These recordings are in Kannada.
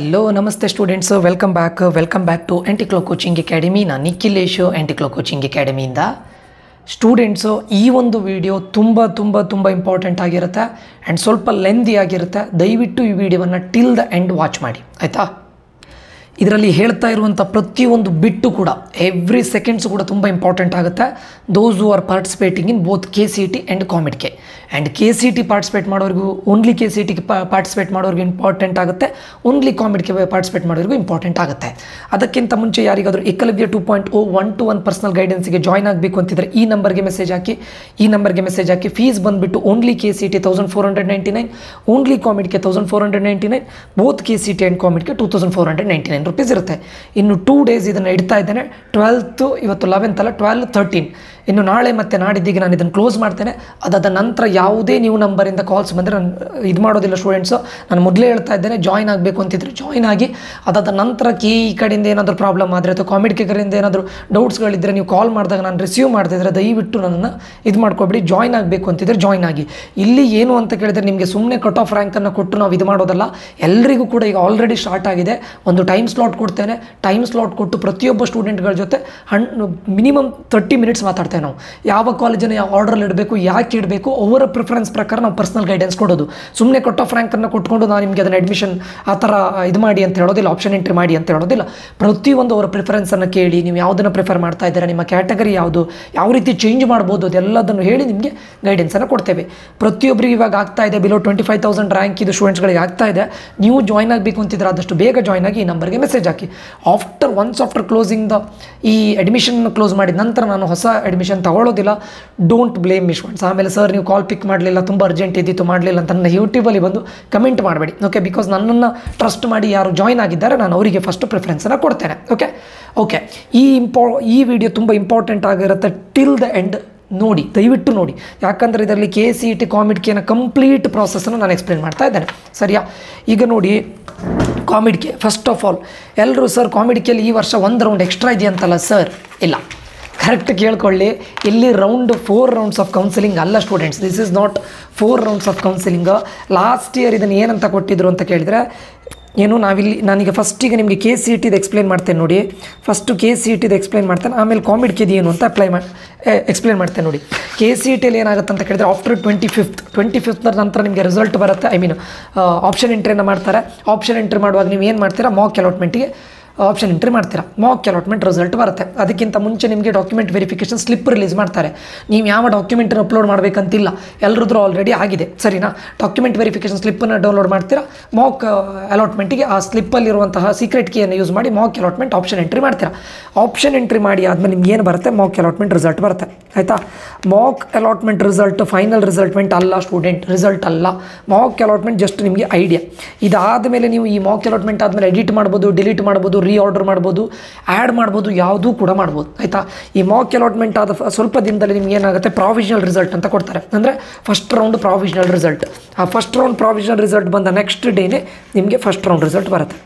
ಹಲೋ ನಮಸ್ತೆ students, welcome back to Anticlo coaching academy. ನಾನು ನಿಖಿಲೇಶು ಆಂಟಿಕ್ಲೋ ಕೋಚಿಂಗ್ ಅಕಾಡೆಮಿಯಿಂದ. ಸ್ಟೂಡೆಂಟ್ಸು, ಈ ಒಂದು ವಿಡಿಯೋ ತುಂಬ ಇಂಪಾರ್ಟೆಂಟ್ ಆಗಿರುತ್ತೆ ಆ್ಯಂಡ್ ಸ್ವಲ್ಪ ಲೆಂದಿ ಆಗಿರುತ್ತೆ. ದಯವಿಟ್ಟು ಈ ವಿಡಿಯೋವನ್ನು ಟಿಲ್ ದ ಎಂಡ್ ವಾಚ್ ಮಾಡಿ, ಆಯಿತಾ? ಇದರಲ್ಲಿ ಹೇಳ್ತಾ ಇರುವಂಥ ಪ್ರತಿಯೊಂದು ಬಿಟ್ಟು ಕೂಡ ಎವ್ರಿ ಸೆಕೆಂಡ್ಸ್ ಕೂಡ ತುಂಬ ಇಂಪಾರ್ಟೆಂಟ್ ಆಗುತ್ತೆ. Those who are participating in both KCET and ಕಾಮಿಡ್ಗೆ. ಆ್ಯಂಡ್ KCET ಪಾರ್ಟಿಸಿಪೇಟ್ ಮಾಡೋರಿಗೂ, ಓನ್ಲಿ KCETಗೆ ಪಾರ್ಟಿಸಿಪೇಟ್ ಮಾಡೋರಿಗೂ ಇಂಪಾರ್ಟೆಂಟ್ ಆಗುತ್ತೆ, ಓನ್ಲಿ ಕಾಮಿಡ್ಗೆ ಪಾರ್ಟಿಸಿಪೇಟ್ ಮಾಡೋರಿಗೂ ಇಂಪಾರ್ಟೆಂಟ್ ಆಗುತ್ತೆ. ಅದಕ್ಕಿಂತ ಮುಂಚೆ ಯಾರಿಗಾದರೂ ಏಕಲವ್ಯ 2.0 1-to-1 ಪರ್ಸನಲ್ ಗೈಡೆನ್ಸಿಗೆ ಜಾಯ್ನ್ ಆಗಬೇಕು ಅಂತಿದ್ರೆ ಈ ನಂಬರ್ಗೆ ಮೆಸೇಜ್ ಹಾಕಿ. ಫೀಸ್ ಬಂದುಬಿಟ್ಟು ಓನ್ಲಿ KCET 1499, ಓನ್ಲಿ ಕಾಮಿಡ್ಗೆ 1499, ಬೋತ್ KCET ಆ್ಯಂಡ್ ಕಾಮಿಡ್ಗೆ 2499 ರೂಪೀಸ್ ಇರುತ್ತೆ. ಇನ್ನು 2 ಡೇಸ್ ಇದನ್ನು ಇಡ್ತಾ ಇದ್ದೇನೆ. 12th, ಇವತ್ತು 11th ಅಲ್ಲ, 12, 13, ಇನ್ನು ನಾಳೆ ಮತ್ತು ನಾಡಿದ್ದಿಗೆ ನಾನು ಇದನ್ನು ಕ್ಲೋಸ್ ಮಾಡ್ತೇನೆ. ಅದಾದ ನಂತರ ಯಾವುದೇ ನೀವು ನಂಬರಿಂದ ಕಾಲ್ಸ್ ಬಂದರೆ ನಾನು ಇದು ಮಾಡೋದಿಲ್ಲ ಸ್ಟೂಡೆಂಟ್ಸು. ನಾನು ಮೊದಲೇ ಹೇಳ್ತಾ ಇದ್ದೇನೆ, ಜಾಯ್ನ್ ಆಗಬೇಕು ಅಂತಿದ್ರೆ ಜಾಯ್ನ್ ಆಗಿ. ಅದಾದ ನಂತರ ಈ ಕಡೆಯಿಂದ ಏನಾದರೂ ಪ್ರಾಬ್ಲಮ್ ಆದರೆ ಅಥವಾ ಕಾಮಿಡ್ ಕಡೆಯಿಂದ ಏನಾದರೂ ಡೌಟ್ಸ್ಗಳಿದ್ದರೆ ನೀವು ಕಾಲ್ ಮಾಡಿದಾಗ ನಾನು ರಿಸೀವ್ ಮಾಡ್ತಿದ್ರೆ ದಯವಿಟ್ಟು ನನ್ನನ್ನು ಇದು ಮಾಡ್ಕೊಬೇಡಿ. ಜಾಯ್ನ್ ಆಗಬೇಕು ಅಂತಿದ್ರೆ ಜಾಯ್ನ್ ಆಗಿ. ಇಲ್ಲಿ ಏನು ಅಂತ ಕೇಳಿದರೆ ನಿಮಗೆ ಸುಮ್ಮನೆ ಕಟ್ ಆಫ್ ರ್ಯಾಂಕನ್ನು ಕೊಟ್ಟು ನಾವು ಇದು ಮಾಡೋದಲ್ಲ. ಎಲ್ಲರಿಗೂ ಕೂಡ ಈಗ ಆಲ್ರೆಡಿ ಸ್ಟಾರ್ಟ್ ಆಗಿದೆ. ಒಂದು ಟೈಮ್ ಸ್ಲಾಟ್ ಕೊಡ್ತೇನೆ. ಟೈಮ್ ಸ್ಲಾಟ್ ಕೊಟ್ಟು ಪ್ರತಿಯೊಬ್ಬ ಸ್ಟೂಡೆಂಟ್ಗಳ ಜೊತೆ ಮಿನಿಮಮ್ 30 ಮಿನಿಟ್ಸ್ ಮಾತಾಡ್ತೇವೆ ನಾವು. ಯಾವ ಕಾಲೇಜನ್ನು ಯಾವ ಆರ್ಡ್ರಲ್ಲಿ ಇಡಬೇಕು, ಯಾಕೆ ಇಡಬೇಕು, ಅವರ ಪ್ರಿಫರೆನ್ಸ್ ಪ್ರಕಾರ ನಾವು ಪರ್ಸನಲ್ ಗೈಡೆನ್ಸ್ ಕೊಡೋದು. ಸುಮ್ಮನೆ ಕಟ್ ಆಫ್ ರ್ಯಾಂಕನ್ನು ಕೊಟ್ಕೊಂಡು ನಾನು ನಿಮಗೆ ಅದನ್ನು ಅಡ್ಮಿಷನ್ ಆ ಥರ ಇದು ಮಾಡಿ ಅಂತ ಹೇಳೋದಿಲ್ಲ, ಆಪ್ಷನ್ ಎಂಟ್ರಿ ಮಾಡಿ ಅಂತ ಹೇಳೋದಿಲ್ಲ. ಪ್ರತಿಯೊಂದು ಅವರ ಪ್ರಿಫರೆನ್ಸನ್ನು ಕೇಳಿ, ನೀವು ಯಾವುದನ್ನು ಪ್ರಿಫರ್ ಮಾಡ್ತಾ ಇದ್ದೀರಾ, ನಿಮ್ಮ ಕ್ಯಾಟಗರಿ ಯಾವುದು, ಯಾವ ರೀತಿ ಚೇಂಜ್ ಮಾಡ್ಬೋದು, ಅದೆಲ್ಲದನ್ನು ಹೇಳಿ ನಿಮಗೆ ಗೈಡೆನ್ಸನ್ನು ಕೊಡ್ತೇವೆ. ಪ್ರತಿಯೊಬ್ಬರಿಗೆ ಇವಾಗ ಆಗ್ತಾ ಇದೆ, ಬಿಲೋ 25,000 ರ್ಯಾಂಕ್ ಇದು ಸ್ಟೂಡೆಂಟ್ಸ್ಗಳಿಗೆ ಆಗ್ತಾ ಇದೆ. ನೀವು ಜಾಯ್ನ್ ಆಗಬೇಕು ಅಂತಿದ್ರೆ ಆದಷ್ಟು ಬೇಗ ಜಾಯ್ನ್ ಆಗಿ ಈ ನಂಬರ್ಗೆ ಮೆಸೇಜ್ ಹಾಕಿ. ಆಫ್ಟರ್ ಕ್ಲೋಸಿಂಗ್ ಈ ಅಡ್ಮಿಷನ್ ಕ್ಲೋಸ್ ಮಾಡಿದ ನಂತರ ನಾನು ಹೊಸ ಅಡ್ಮಿಷನ್ ತಗೊಳ್ಳೋದಿಲ್ಲ. Don't blame me students. ಆಮೇಲೆ ಸರ್ ನೀವು ಕಾಲ್ ಪಿಕ್ ಮಾಡಲಿಲ್ಲ, ತುಂಬ ಅರ್ಜೆಂಟ್ ಇದ್ದಿತ್ತು, ಮಾಡಲಿಲ್ಲ ಅಂತ ನನ್ನ ಯೂಟ್ಯೂಬಲ್ಲಿ ಬಂದು ಕಮೆಂಟ್ ಮಾಡಬೇಡಿ, ಓಕೆ? ಬಿಕಾಸ್ ನನ್ನನ್ನು ಟ್ರಸ್ಟ್ ಮಾಡಿ ಯಾರು ಜಾಯ್ನ್ ಆಗಿದ್ದಾರೆ ನಾನು ಅವರಿಗೆ ಫಸ್ಟ್ ಪ್ರಿಫರೆನ್ಸನ್ನು ಕೊಡ್ತೇನೆ, ಓಕೆ? ಈ ವಿಡಿಯೋ ತುಂಬ ಇಂಪಾರ್ಟೆಂಟ್ ಆಗಿರುತ್ತೆ. ಟಿಲ್ ದ ಎಂಡ್ ನೋಡಿ, ದಯವಿಟ್ಟು ನೋಡಿ. ಯಾಕಂದರೆ ಇದರಲ್ಲಿ KCET ಕಾಮಿಡ್ಗೆ ಕಂಪ್ಲೀಟ್ ಪ್ರಾಸೆಸ್ಸನ್ನು ನಾನು ಎಕ್ಸ್ಪ್ಲೇನ್ ಮಾಡ್ತಾ ಇದ್ದೇನೆ, ಸರಿಯಾ? ಈಗ ನೋಡಿ, ಕಾಮಿಡ್ಗೆ ಫಸ್ಟ್ ಆಫ್ ಆಲ್ ಎಲ್ಲರೂ ಸರ್ ಕಾಮಿಡ್ಗೆಯಲ್ಲಿ ಈ ವರ್ಷ 1 ರೌಂಡ್ ಎಕ್ಸ್ಟ್ರಾ ಇದೆಯಂತಲ್ಲ ಸರ್. ಇಲ್ಲ, ಕರೆಕ್ಟ್ ಕೇಳ್ಕೊಳ್ಳಿ. ಇಲ್ಲಿ 4 ರೌಂಡ್ಸ್ ಆಫ್ ಕೌನ್ಸಿಲಿಂಗ್ ಅಲ್ಲ students. This is not 4 rounds of counselling. Last year ಇದನ್ನು ಏನಂತ ಕೊಟ್ಟಿದ್ರು ಅಂತ ಕೇಳಿದರೆ ಏನು, ನಾನೀಗ ಫಸ್ಟಿಗೆ ನಿಮಗೆ KCETದು ಎಕ್ಸ್ಪ್ಲೇನ್ ಮಾಡ್ತೇನೆ ನೋಡಿ. ಫಸ್ಟು KCETದು ಎಕ್ಸ್ಪ್ಲೇನ್ ಮಾಡ್ತೇನೆ, ಆಮೇಲೆ ಕಾಮಿಡ್ಗೆ ಏನು ಅಂತ ಎಕ್ಸ್ಪ್ಲೇನ್ ಮಾಡ್ತೇನೆ ನೋಡಿ. KCETಯಲ್ಲಿ ಏನಾಗುತ್ತೆ ಅಂತ ಕೇಳಿದರೆ ಆಫ್ಟರ್ 25th ನಂತರ ನಿಮಗೆ ರಿಸಲ್ಟ್ ಬರುತ್ತೆ. ಆಪ್ಷನ್ ಎಂಟ್ರಿಯನ್ನು ಮಾಡ್ತಾರೆ. ಆಪ್ಷನ್ ಎಂಟ್ರಿ ಮಾಡುವಾಗ ನೀವು ಏನು ಮಾಡ್ತೀರಾ, ಮಾಕ್ ಅಲಾಟ್ಮೆಂಟಿಗೆ ಆಪ್ಷನ್ ಎಂಟ್ರಿ ಮಾಡ್ತೀರಾ. ಮಾಕ್ ಅಲಾಟ್ಮೆಂಟ್ ರಿಸಲ್ಟ್ ಬರುತ್ತೆ. ಅದಕ್ಕಿಂತ ಮುಂಚೆ ನಿಮಗೆ ಡಾಕ್ಯುಮೆಂಟ್ ವೆರಿಫಿಕೇಷನ್ ಸ್ಲಿಪ್ ರಿಲೀಸ್ ಮಾಡ್ತಾರೆ. ನೀವು ಯಾವ ಡಾಕ್ಯುಮೆಂಟನ್ನು ಅಪ್ಲೋಡ್ ಮಾಡಬೇಕಂತಿಲ್ಲ, ಎಲ್ಲರದ್ದು ಆಲ್ರೆಡಿ ಆಗಿದೆ, ಸರಿನಾ? ಡಾಕ್ಯುಮೆಂಟ್ ವೆರಿಫಿಕೇಷನ್ ಸ್ಲಿಪ್ಪನ್ನು ಡೌನ್ಲೋಡ್ ಮಾಡ್ತೀರಾ. ಮಾಕ್ ಅಲಾಟ್ಮೆಂಟಿಗೆ ಆ ಸ್ಲಿಪ್ಪಲ್ಲಿರುವಂತಹ ಸೀಕ್ರೆಟ್ ಕೀಯನ್ನು ಯೂಸ್ ಮಾಡಿ ಮಾಕ್ ಅಲಾಟ್ಮೆಂಟ್ ಆಪ್ಷನ್ ಎಂಟ್ರಿ ಮಾಡ್ತೀರಾ. ಆಪ್ಷನ್ ಎಂಟ್ರಿ ಮಾಡಿ ಆದಮೇಲೆ ನಿಮ್ಗೆ ಏನು ಬರುತ್ತೆ, ಮಾಕ್ ಅಲಾಟ್ಮೆಂಟ್ ರಿಸಲ್ಟ್ ಬರುತ್ತೆ, ಆಯಿತಾ? ಮಾಕ್ ಅಲಾಟ್ಮೆಂಟ್ ರಿಸಲ್ಟ್ ಫೈನಲ್ ರಿಸಲ್ಟ್ಮೆಂಟ್ ಅಲ್ಲ ಸ್ಟೂಡೆಂಟ್, ರಿಸಲ್ಟ್ ಅಲ್ಲ. ಮಾಕ್ ಅಲಾಟ್ಮೆಂಟ್ ಜಸ್ಟ್ ನಿಮಗೆ ಐಡಿಯಾ. ಇದಾದ ಮೇಲೆ ನೀವು ಈ ಮಾಕ್ ಅಲಾಟ್ಮೆಂಟ್ ಆದಮೇಲೆ ಎಡಿಟ್ ಮಾಡ್ಬೋದು, ಡಿಲೀಟ್ ಮಾಡ್ಬೋದು, ರೀಆರ್ಡರ್ ಮಾಡ್ಬೋದು, ಆ್ಯಡ್ ಮಾಡ್ಬೋದು, ಯಾವುದೂ ಕೂಡ ಮಾಡ್ಬೋದು, ಆಯಿತಾ? ಈ ಮಾಕ್ ಅಲಾಟ್ಮೆಂಟ್ ಆದ ಸ್ವಲ್ಪ ದಿನದಲ್ಲಿ ನಿಮ್ಗೆ ಏನಾಗುತ್ತೆ, ಪ್ರಾವಿಷನಲ್ ರಿಸಲ್ಟ್ ಅಂತ ಕೊಡ್ತಾರೆ. ಅಂದರೆ ಫಸ್ಟ್ ರೌಂಡ್ ಪ್ರಾವಿಷನಲ್ ರಿಸಲ್ಟ್. ಆ ಫಸ್ಟ್ ರೌಂಡ್ ಪ್ರಾವಿಷನಲ್ ರಿಸಲ್ಟ್ ಬಂದ ನೆಕ್ಸ್ಟ್ ಡೇನೇ ನಿಮಗೆ ಫಸ್ಟ್ ರೌಂಡ್ ರಿಸಲ್ಟ್ ಬರುತ್ತೆ.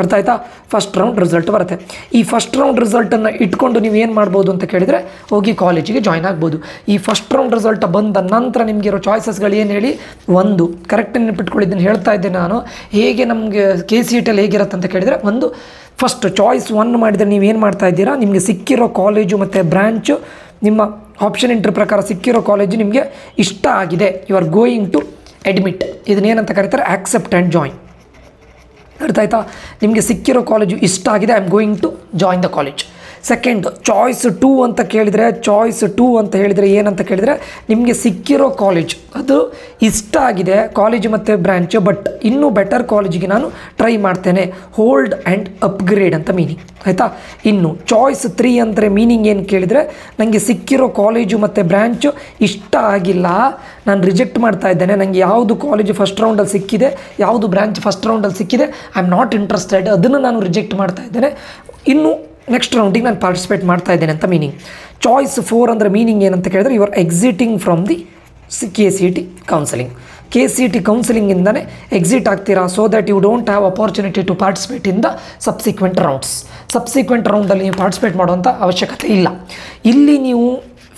ಅರ್ಥ ಆಯ್ತಾ? ಫಸ್ಟ್ ರೌಂಡ್ ರಿಸಲ್ಟ್ ಬರುತ್ತೆ. ಈ ಫಸ್ಟ್ ರೌಂಡ್ ರಿಸಲ್ಟನ್ನು ಇಟ್ಕೊಂಡು ನೀವು ಏನು ಮಾಡ್ಬೋದು ಅಂತ ಕೇಳಿದರೆ ಹೋಗಿ ಕಾಲೇಜಿಗೆ ಜಾಯ್ನ್ ಆಗ್ಬೋದು. ಈ ಫಸ್ಟ್ ರೌಂಡ್ ರಿಸಲ್ಟ್ ಬಂದ ನಂತರ ನಿಮಗಿರೋ ಚಾಯ್ಸಸ್ಗಳು ಏನು ಹೇಳಿ, ಒಂದು ಕರೆಕ್ಟ್ ನೆನಪಿಟ್ಕೊಳ್ಳಿದ್ದನ್ನು ಹೇಳ್ತಾ ಇದ್ದೆ ನಾನು. ಹೇಗೆ ನಮಗೆ KCETಲ್ಲಿ ಹೇಗಿರುತ್ತೆ ಅಂತ ಕೇಳಿದರೆ, ಒಂದು ಫಸ್ಟ್ ಚಾಯ್ಸ್ 1 ಮಾಡಿದರೆ ನೀವೇನು ಮಾಡ್ತಾ ಇದ್ದೀರಾ, ನಿಮಗೆ ಸಿಕ್ಕಿರೋ ಕಾಲೇಜು ಮತ್ತು ಬ್ರ್ಯಾಂಚು, ನಿಮ್ಮ ಆಪ್ಷನ್ ಎಂಟ್ರಿ ಪ್ರಕಾರ ಸಿಕ್ಕಿರೋ ಕಾಲೇಜು ನಿಮಗೆ ಇಷ್ಟ ಆಗಿದೆ, you are going to admit. ಇದನ್ನೇನಂತ ಕರೀತಾರೆ, ಆಕ್ಸೆಪ್ಟ್ ಆ್ಯಂಡ್ ಜಾಯಿನ್. ಅರ್ಥ ಆಯ್ತಾ? ನಿಮಗೆ ಸಿಕ್ಕಿರೋ ಕಾಲೇಜು ಇಷ್ಟ ಆಗಿದೆ, I am going to join the college. Second choice 2 ಅಂತ ಕೇಳಿದರೆ, ಚಾಯ್ಸ್ 2 ಅಂತ ಹೇಳಿದರೆ ಏನಂತ ಕೇಳಿದರೆ, ನಿಮಗೆ ಸಿಕ್ಕಿರೋ ಕಾಲೇಜ್ ಅದು ಇಷ್ಟ ಆಗಿದೆ ಕಾಲೇಜು ಮತ್ತು ಬ್ರ್ಯಾಂಚು, ಬಟ್ ಇನ್ನೂ ಬೆಟರ್ ಕಾಲೇಜಿಗೆ ನಾನು ಟ್ರೈ ಮಾಡ್ತೇನೆ, ಹೋಲ್ಡ್ ಆ್ಯಂಡ್ ಅಪ್ಗ್ರೇಡ್ ಅಂತ ಮೀನಿಂಗ್, ಆಯಿತಾ? ಇನ್ನು ಚಾಯ್ಸ್ 3 ಅಂದರೆ ಮೀನಿಂಗ್ ಏನು ಕೇಳಿದರೆ, ನನಗೆ ಸಿಕ್ಕಿರೋ ಕಾಲೇಜು ಮತ್ತು ಬ್ರ್ಯಾಂಚು ಇಷ್ಟ ಆಗಿಲ್ಲ, ನಾನು ರಿಜೆಕ್ಟ್ ಮಾಡ್ತಾ ಇದ್ದೇನೆ, ನನಗೆ ಯಾವುದು ಕಾಲೇಜು ಫಸ್ಟ್ ರೌಂಡಲ್ಲಿ ಸಿಕ್ಕಿದೆ, ಯಾವುದು ಬ್ರ್ಯಾಂಚ್ ಫಸ್ಟ್ ರೌಂಡಲ್ಲಿ ಸಿಕ್ಕಿದೆ, ಐ ಆಮ್ ನಾಟ್ ಇಂಟ್ರೆಸ್ಟೆಡ್, ಅದನ್ನು ನಾನು ರಿಜೆಕ್ಟ್ ಮಾಡ್ತಾ ಇದ್ದೇನೆ, ಇನ್ನು ನೆಕ್ಸ್ಟ್ ರೌಂಡಿಗೆ ನಾನು ಪಾರ್ಟಿಸಿಪೇಟ್ ಮಾಡ್ತಾ ಇದ್ದೇನೆ ಅಂತ ಮೀನಿಂಗ್. ಚಾಯ್ಸ್ 4 ಅಂದರೆ ಮೀನಿಂಗ್ ಏನಂತ ಕೇಳಿದರೆ, you are exiting from the KCET counselling. KCET ಕೌನ್ಸಿಲಿಂಗಿಂದನೇ ಎಕ್ಸಿಟ್ ಆಗ್ತೀರಾ, so that you don't have opportunity to participate in the subsequent rounds. Subsequent ರೌಂಡಲ್ಲಿ ನೀವು ಪಾರ್ಟಿಸಿಪೇಟ್ ಮಾಡುವಂಥ ಅವಶ್ಯಕತೆ ಇಲ್ಲ. ಇಲ್ಲಿ ನೀವು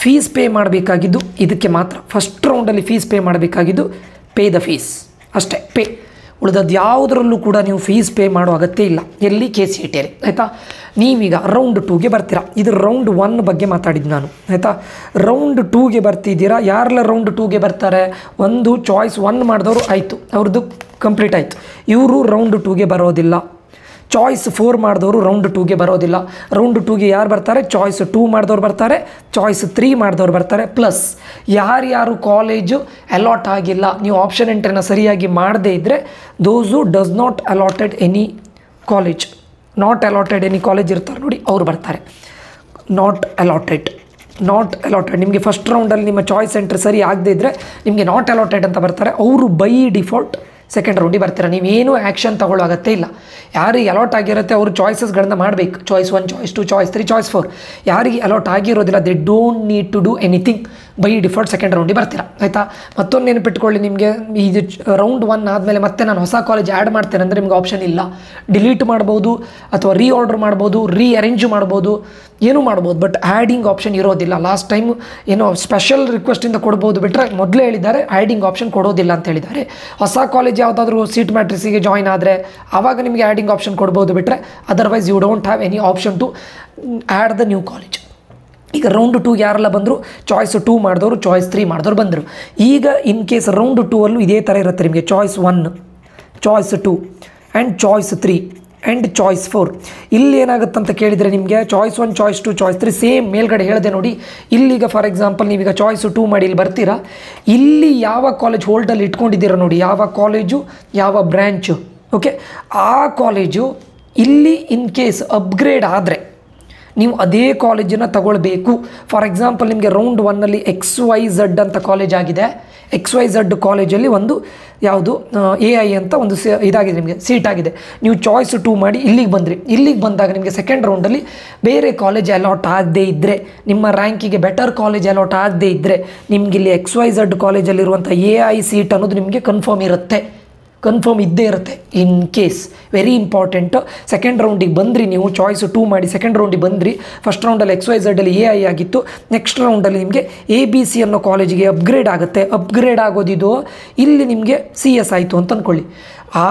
ಫೀಸ್ ಪೇ ಮಾಡಬೇಕಾಗಿದ್ದು ಇದಕ್ಕೆ ಮಾತ್ರ. ಫಸ್ಟ್ ರೌಂಡಲ್ಲಿ ಫೀಸ್ ಪೇ ಮಾಡಬೇಕಾಗಿದ್ದು ಪೇ ದ ಫೀಸ್ ಅಷ್ಟೇ. ಉಳಿದದ್ದು ಯಾವುದರಲ್ಲೂ ಕೂಡ ನೀವು ಫೀಸ್ ಪೇ ಮಾಡೋ ಅಗತ್ಯ ಇಲ್ಲ. ಎಲ್ಲಿ KCETಯಲ್ಲಿ ಆಯಿತಾ. ನೀವೀಗ ರೌಂಡ್ 2ಗೆ ಬರ್ತೀರಾ. ಇದು ರೌಂಡ್ 1 ಬಗ್ಗೆ ಮಾತಾಡಿದ್ದು ನಾನು ಆಯಿತಾ. ರೌಂಡ್ 2ಗೆ ಬರ್ತಿದ್ದೀರಾ. ಯಾರೆಲ್ಲ ರೌಂಡ್ 2ಗೆ ಬರ್ತಾರೆ, ಒಂದು ಚಾಯ್ಸ್ 1 ಮಾಡಿದವರು ಆಯಿತು, ಅವ್ರದ್ದು ಕಂಪ್ಲೀಟ್ ಆಯಿತು. ಇವರು ರೌಂಡ್ 2ಗೆ ಬರೋದಿಲ್ಲ. ಚಾಯ್ಸ್ 4 ಮಾಡಿದವರು ರೌಂಡ್ 2ಗೆ ಬರೋದಿಲ್ಲ. ರೌಂಡ್ 2ಗೆ ಯಾರು ಬರ್ತಾರೆ, ಚಾಯ್ಸ್ 2 ಮಾಡಿದವ್ರು ಬರ್ತಾರೆ, ಚಾಯ್ಸ್ 3 ಮಾಡಿದವ್ರು ಬರ್ತಾರೆ. ಪ್ಲಸ್ ಯಾರ್ಯಾರು ಕಾಲೇಜು ಅಲಾಟ್ ಆಗಿಲ್ಲ, ನೀವು ಆಪ್ಷನ್ ಎಂಟ್ರಿನ ಸರಿಯಾಗಿ ಮಾಡದೇ ಇದ್ದರೆ those does not allotted any college, not allotted any college ಇರ್ತಾರೆ ನೋಡಿ, ಅವ್ರು ಬರ್ತಾರೆ. ನಾಟ್ ಅಲಾಟೆಡ್ ನಿಮಗೆ ಫಸ್ಟ್ ರೌಂಡಲ್ಲಿ ನಿಮ್ಮ ಚಾಯ್ಸ್ ಎಂಟ್ರಿ ಸರಿ ಆಗದೇ ಇದ್ದರೆ ನಿಮಗೆ ನಾಟ್ ಅಲಾಟೆಡ್ ಅಂತ ಬರ್ತಾರೆ. ಅವರು ಬೈ ಡಿಫಾಲ್ಟ್ ಸೆಕೆಂಡ್ ರೌಂಡಿಗೆ ಬರ್ತೀರಾ. ನೀವೇನು ಆ್ಯಕ್ಷನ್ ತಗೊಳ್ಳೋ ಅಗತ್ಯ ಇಲ್ಲ. ಯಾರಿಗೆ ಅಲಾಟ್ ಆಗಿರುತ್ತೆ ಅವರು ಚಾಯ್ಸಸ್ಗಳನ್ನ ಮಾಡಬೇಕು. Choice 1, choice 2, choice 3, choice 4. ಯಾರಿಗೆ ಅಲಾಟ್ ಆಗಿರೋದಿಲ್ಲ they don't need to do anything, by default second ರೌಂಡಿಗೆ ಬರ್ತೀರಾ ಆಯಿತಾ. ಮತ್ತೊಂದು ನೆನಪಿಟ್ಕೊಳ್ಳಿ, ನಿಮಗೆ ಇದು ರೌಂಡ್ 1 ಆದಮೇಲೆ ಮತ್ತೆ ನಾನು ಹೊಸ ಕಾಲೇಜ್ ಆ್ಯಡ್ ಮಾಡ್ತೇನೆ ಅಂದರೆ ನಿಮ್ಗೆ ಆಪ್ಷನ್ ಇಲ್ಲ. ಡಿಲೀಟ್ ಮಾಡ್ಬೋದು ಅಥವಾ ರೀಆರ್ಡರ್ ಮಾಡ್ಬೋದು, ರೀಅರೇಂಜ್ ಮಾಡ್ಬೋದು, ಏನೂ ಮಾಡ್ಬೋದು. ಬಟ್ ಆ್ಯಡಿಂಗ್ ಆಪ್ಷನ್ ಇರೋದಿಲ್ಲ. ಲಾಸ್ಟ್ ಟೈಮ್ ಏನೋ ಸ್ಪೆಷಲ್ ರಿಕ್ವೆಸ್ಟಿಂದ ಕೊಡ್ಬೋದು ಬಿಟ್ಟರೆ ಮೊದಲೇ ಹೇಳಿದ್ದಾರೆ ಆ್ಯಡಿಂಗ್ ಆಪ್ಷನ್ ಕೊಡೋದಿಲ್ಲ ಅಂತ ಹೇಳಿದ್ದಾರೆ. ಹೊಸ ಕಾಲೇಜ್ ಯಾವುದಾದ್ರೂ ಸೀಟ್ ಮ್ಯಾಟ್ರಿಕ್ಸಿಗೆ ಜಾಯ್ನ್ ಆದರೆ ಆವಾಗ ನಿಮಗೆ ಆ್ಯಡಿಂಗ್ ಆಪ್ಷನ್ ಕೊಡ್ಬೋದು ಬಿಟ್ಟರೆ otherwise you don't have any option to add the new college. ಈಗ ರೌಂಡ್ 2ಗೆ ಯಾರೆಲ್ಲ ಬಂದರು, ಚಾಯ್ಸ್ 2 ಮಾಡಿದವರು, ಚಾಯ್ಸ್ 3 ಮಾಡಿದವ್ರು ಬಂದರು. ಈಗ ಇನ್ ಕೇಸ್ ರೌಂಡ್ 2ಅಲ್ಲೂ ಇದೇ ಥರ ಇರುತ್ತೆ ನಿಮಗೆ. Choice 1, choice 2 and choice 3 and choice 4. ಇಲ್ಲಿ ಏನಾಗುತ್ತಂತ ಕೇಳಿದರೆ ನಿಮಗೆ ಚಾಯ್ಸ್ 1, ಚಾಯ್ಸ್ 2, ಚಾಯ್ಸ್ 3 ಸೇಮ್ ಮೇಲ್ಗಡೆ ಹೇಳಿದೆ ನೋಡಿ. ಇಲ್ಲಿಗ ಫಾರ್ ಎಕ್ಸಾಂಪಲ್ ನೀವೀಗ ಚಾಯ್ಸ್ 2 ಮಾಡಿ ಇಲ್ಲಿ ಬರ್ತೀರಾ. ಇಲ್ಲಿ ಯಾವ ಕಾಲೇಜ್ ಹೋಲ್ಡಲ್ಲಿ ಇಟ್ಕೊಂಡಿದ್ದೀರ ನೋಡಿ, ಯಾವ ಕಾಲೇಜು ಯಾವ ಬ್ರ್ಯಾಂಚು, ಓಕೆ, ಆ ಕಾಲೇಜು ಇಲ್ಲಿ ಇನ್ ಕೇಸ್ ಅಪ್ಗ್ರೇಡ್ ಆದರೆ ನೀವು ಅದೇ ಕಾಲೇಜನ್ನು ತಗೊಳ್ಬೇಕು. ಫಾರ್ ಎಕ್ಸಾಂಪಲ್ ನಿಮಗೆ ರೌಂಡ್ 1ನಲ್ಲಿ XYZ ಅಂತ ಕಾಲೇಜ್ ಆಗಿದೆ. XYZ ಕಾಲೇಜಲ್ಲಿ ಒಂದು ಯಾವುದು AI ಅಂತ ಒಂದು ಇದಾಗಿದೆ, ನಿಮಗೆ ಸೀಟ್ ಆಗಿದೆ. ನೀವು ಚಾಯ್ಸ್ 2 ಮಾಡಿ ಇಲ್ಲಿಗೆ ಬಂದ್ರಿ. ಇಲ್ಲಿಗೆ ಬಂದಾಗ ನಿಮಗೆ ಸೆಕೆಂಡ್ ರೌಂಡಲ್ಲಿ ಬೇರೆ ಕಾಲೇಜ್ ಅಲಾಟ್ ಆಗದೇ ಇದ್ದರೆ, ನಿಮ್ಮ ರ್ಯಾಂಕಿಗೆ ಬೆಟರ್ ಕಾಲೇಜ್ ಅಲಾಟ್ ಆಗದೇ ಇದ್ದರೆ ನಿಮ್ಗೆ ಇಲ್ಲಿ XYZ ಕಾಲೇಜಲ್ಲಿರುವಂಥ AI ಸೀಟ್ ಅನ್ನೋದು ನಿಮಗೆ ಕನ್ಫರ್ಮ್ ಇದ್ದೇ ಇರುತ್ತೆ. In case very important, second ರೌಂಡಿಗೆ ಬಂದ್ರಿ, ನೀವು ಚಾಯ್ಸ್ 2 ಮಾಡಿ ಸೆಕೆಂಡ್ ರೌಂಡಿಗೆ ಬಂದ್ರಿ. ಫಸ್ಟ್ ರೌಂಡಲ್ಲಿ XYZಲ್ಲಿ AI ಆಗಿತ್ತು. ನೆಕ್ಸ್ಟ್ ರೌಂಡಲ್ಲಿ ನಿಮಗೆ ABC ಅನ್ನೋ ಕಾಲೇಜಿಗೆ ಅಪ್ಗ್ರೇಡ್ ಆಗುತ್ತೆ. ಅಪ್ಗ್ರೇಡ್ ಆಗೋದಿದು ಇಲ್ಲಿ ನಿಮಗೆ CS ಆಯಿತು ಅಂತ ಅಂದ್ಕೊಳ್ಳಿ.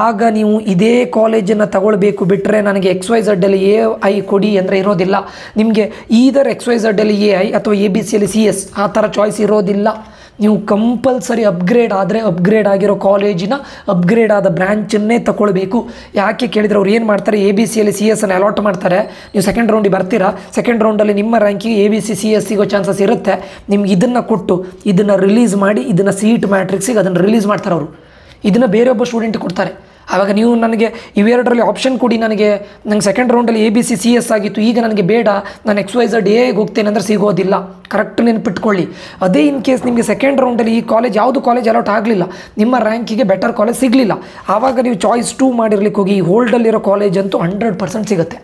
ಆಗ ನೀವು ಇದೇ ಕಾಲೇಜನ್ನು ತಗೊಳ್ಬೇಕು ಬಿಟ್ಟರೆ ನನಗೆ XYZಲ್ಲಿ AI ಕೊಡಿ ಅಂದರೆ ಇರೋದಿಲ್ಲ. ನಿಮಗೆ ಈದರ್ XYZಲ್ಲಿ AI ಅಥವಾ ABCಯಲ್ಲಿ CS ಆ ಥರ ಚಾಯ್ಸ್ ಇರೋದಿಲ್ಲ. ನೀವು ಕಂಪಲ್ಸರಿ ಅಪ್ಗ್ರೇಡ್ ಆದರೆ ಅಪ್ಗ್ರೇಡ್ ಆಗಿರೋ ಕಾಲೇಜಿನ ಅಪ್ಗ್ರೇಡ್ ಆದ ಬ್ರ್ಯಾಂಚನ್ನೇ ತಗೊಳ್ಬೇಕು. ಯಾಕೆ ಕೇಳಿದರೆ ಅವ್ರು ಏನು ಮಾಡ್ತಾರೆ, ABCಯಲ್ಲಿ CS ಅನ್ನು ಅಲಾಟ್ ಮಾಡ್ತಾರೆ. ನೀವು ಸೆಕೆಂಡ್ ರೌಂಡಿಗೆ ಬರ್ತೀರಾ. ಸೆಕೆಂಡ್ ರೌಂಡಲ್ಲಿ ನಿಮ್ಮ ರ್ಯಾಂಕಿಗೆ ABC CS ಸಿಗೋ ಚಾನ್ಸಸ್ ಇರುತ್ತೆ. ನಿಮ್ಗೆ ಇದನ್ನು ಕೊಟ್ಟು ಇದನ್ನು ರಿಲೀಸ್ ಮಾಡಿ, ಇದನ್ನು ಸೀಟ್ ಮ್ಯಾಟ್ರಿಕ್ಸಿಗೆ ಅದನ್ನು ರಿಲೀಸ್ ಮಾಡ್ತಾರೆ ಅವರು. ಇದನ್ನು ಬೇರೊಬ್ಬ ಸ್ಟೂಡೆಂಟ್ ಕೊಡ್ತಾರೆ. ಆವಾಗ ನೀವು ನನಗೆ ಇವೆರಡರಲ್ಲಿ ಆಪ್ಷನ್ ಕೊಡಿ, ನಂಗೆ ಸೆಕೆಂಡ್ ರೌಂಡಲ್ಲಿ ABC CS ಆಗಿತ್ತು, ಈಗ ನನಗೆ ಬೇಡ, ನಾನು XYZ AIಗೆ ಹೋಗ್ತೇನೆ ಅಂದರೆ ಸಿಗೋದಿಲ್ಲ. ಕರೆಕ್ಟ್ ನೆನಪಿಟ್ಕೊಳ್ಳಿ. ಅದೇ ಇನ್ ಕೇಸ್ ನಿಮಗೆ ಸೆಕೆಂಡ್ ರೌಂಡಲ್ಲಿ ಈ ಕಾಲೇಜ್ ಯಾವುದು ಕಾಲೇಜ್ ಅಲಾಟ್ ಆಗಲಿಲ್ಲ, ನಿಮ್ಮ ರ್ಯಾಂಕಿಗೆ ಬೆಟರ್ ಕಾಲೇಜ್ ಸಿಗಲಿಲ್ಲ, ಆವಾಗ ನೀವು ಚಾಯ್ಸ್ 2 ಮಾಡಿರ್ಲಿಕ್ಕೆ ಹೋಗಿ ಈ ಹೋಲ್ಡಲ್ಲಿರೋ ಕಾಲೇಜ್ ಅಂತೂ 100% ಸಿಗುತ್ತೆ.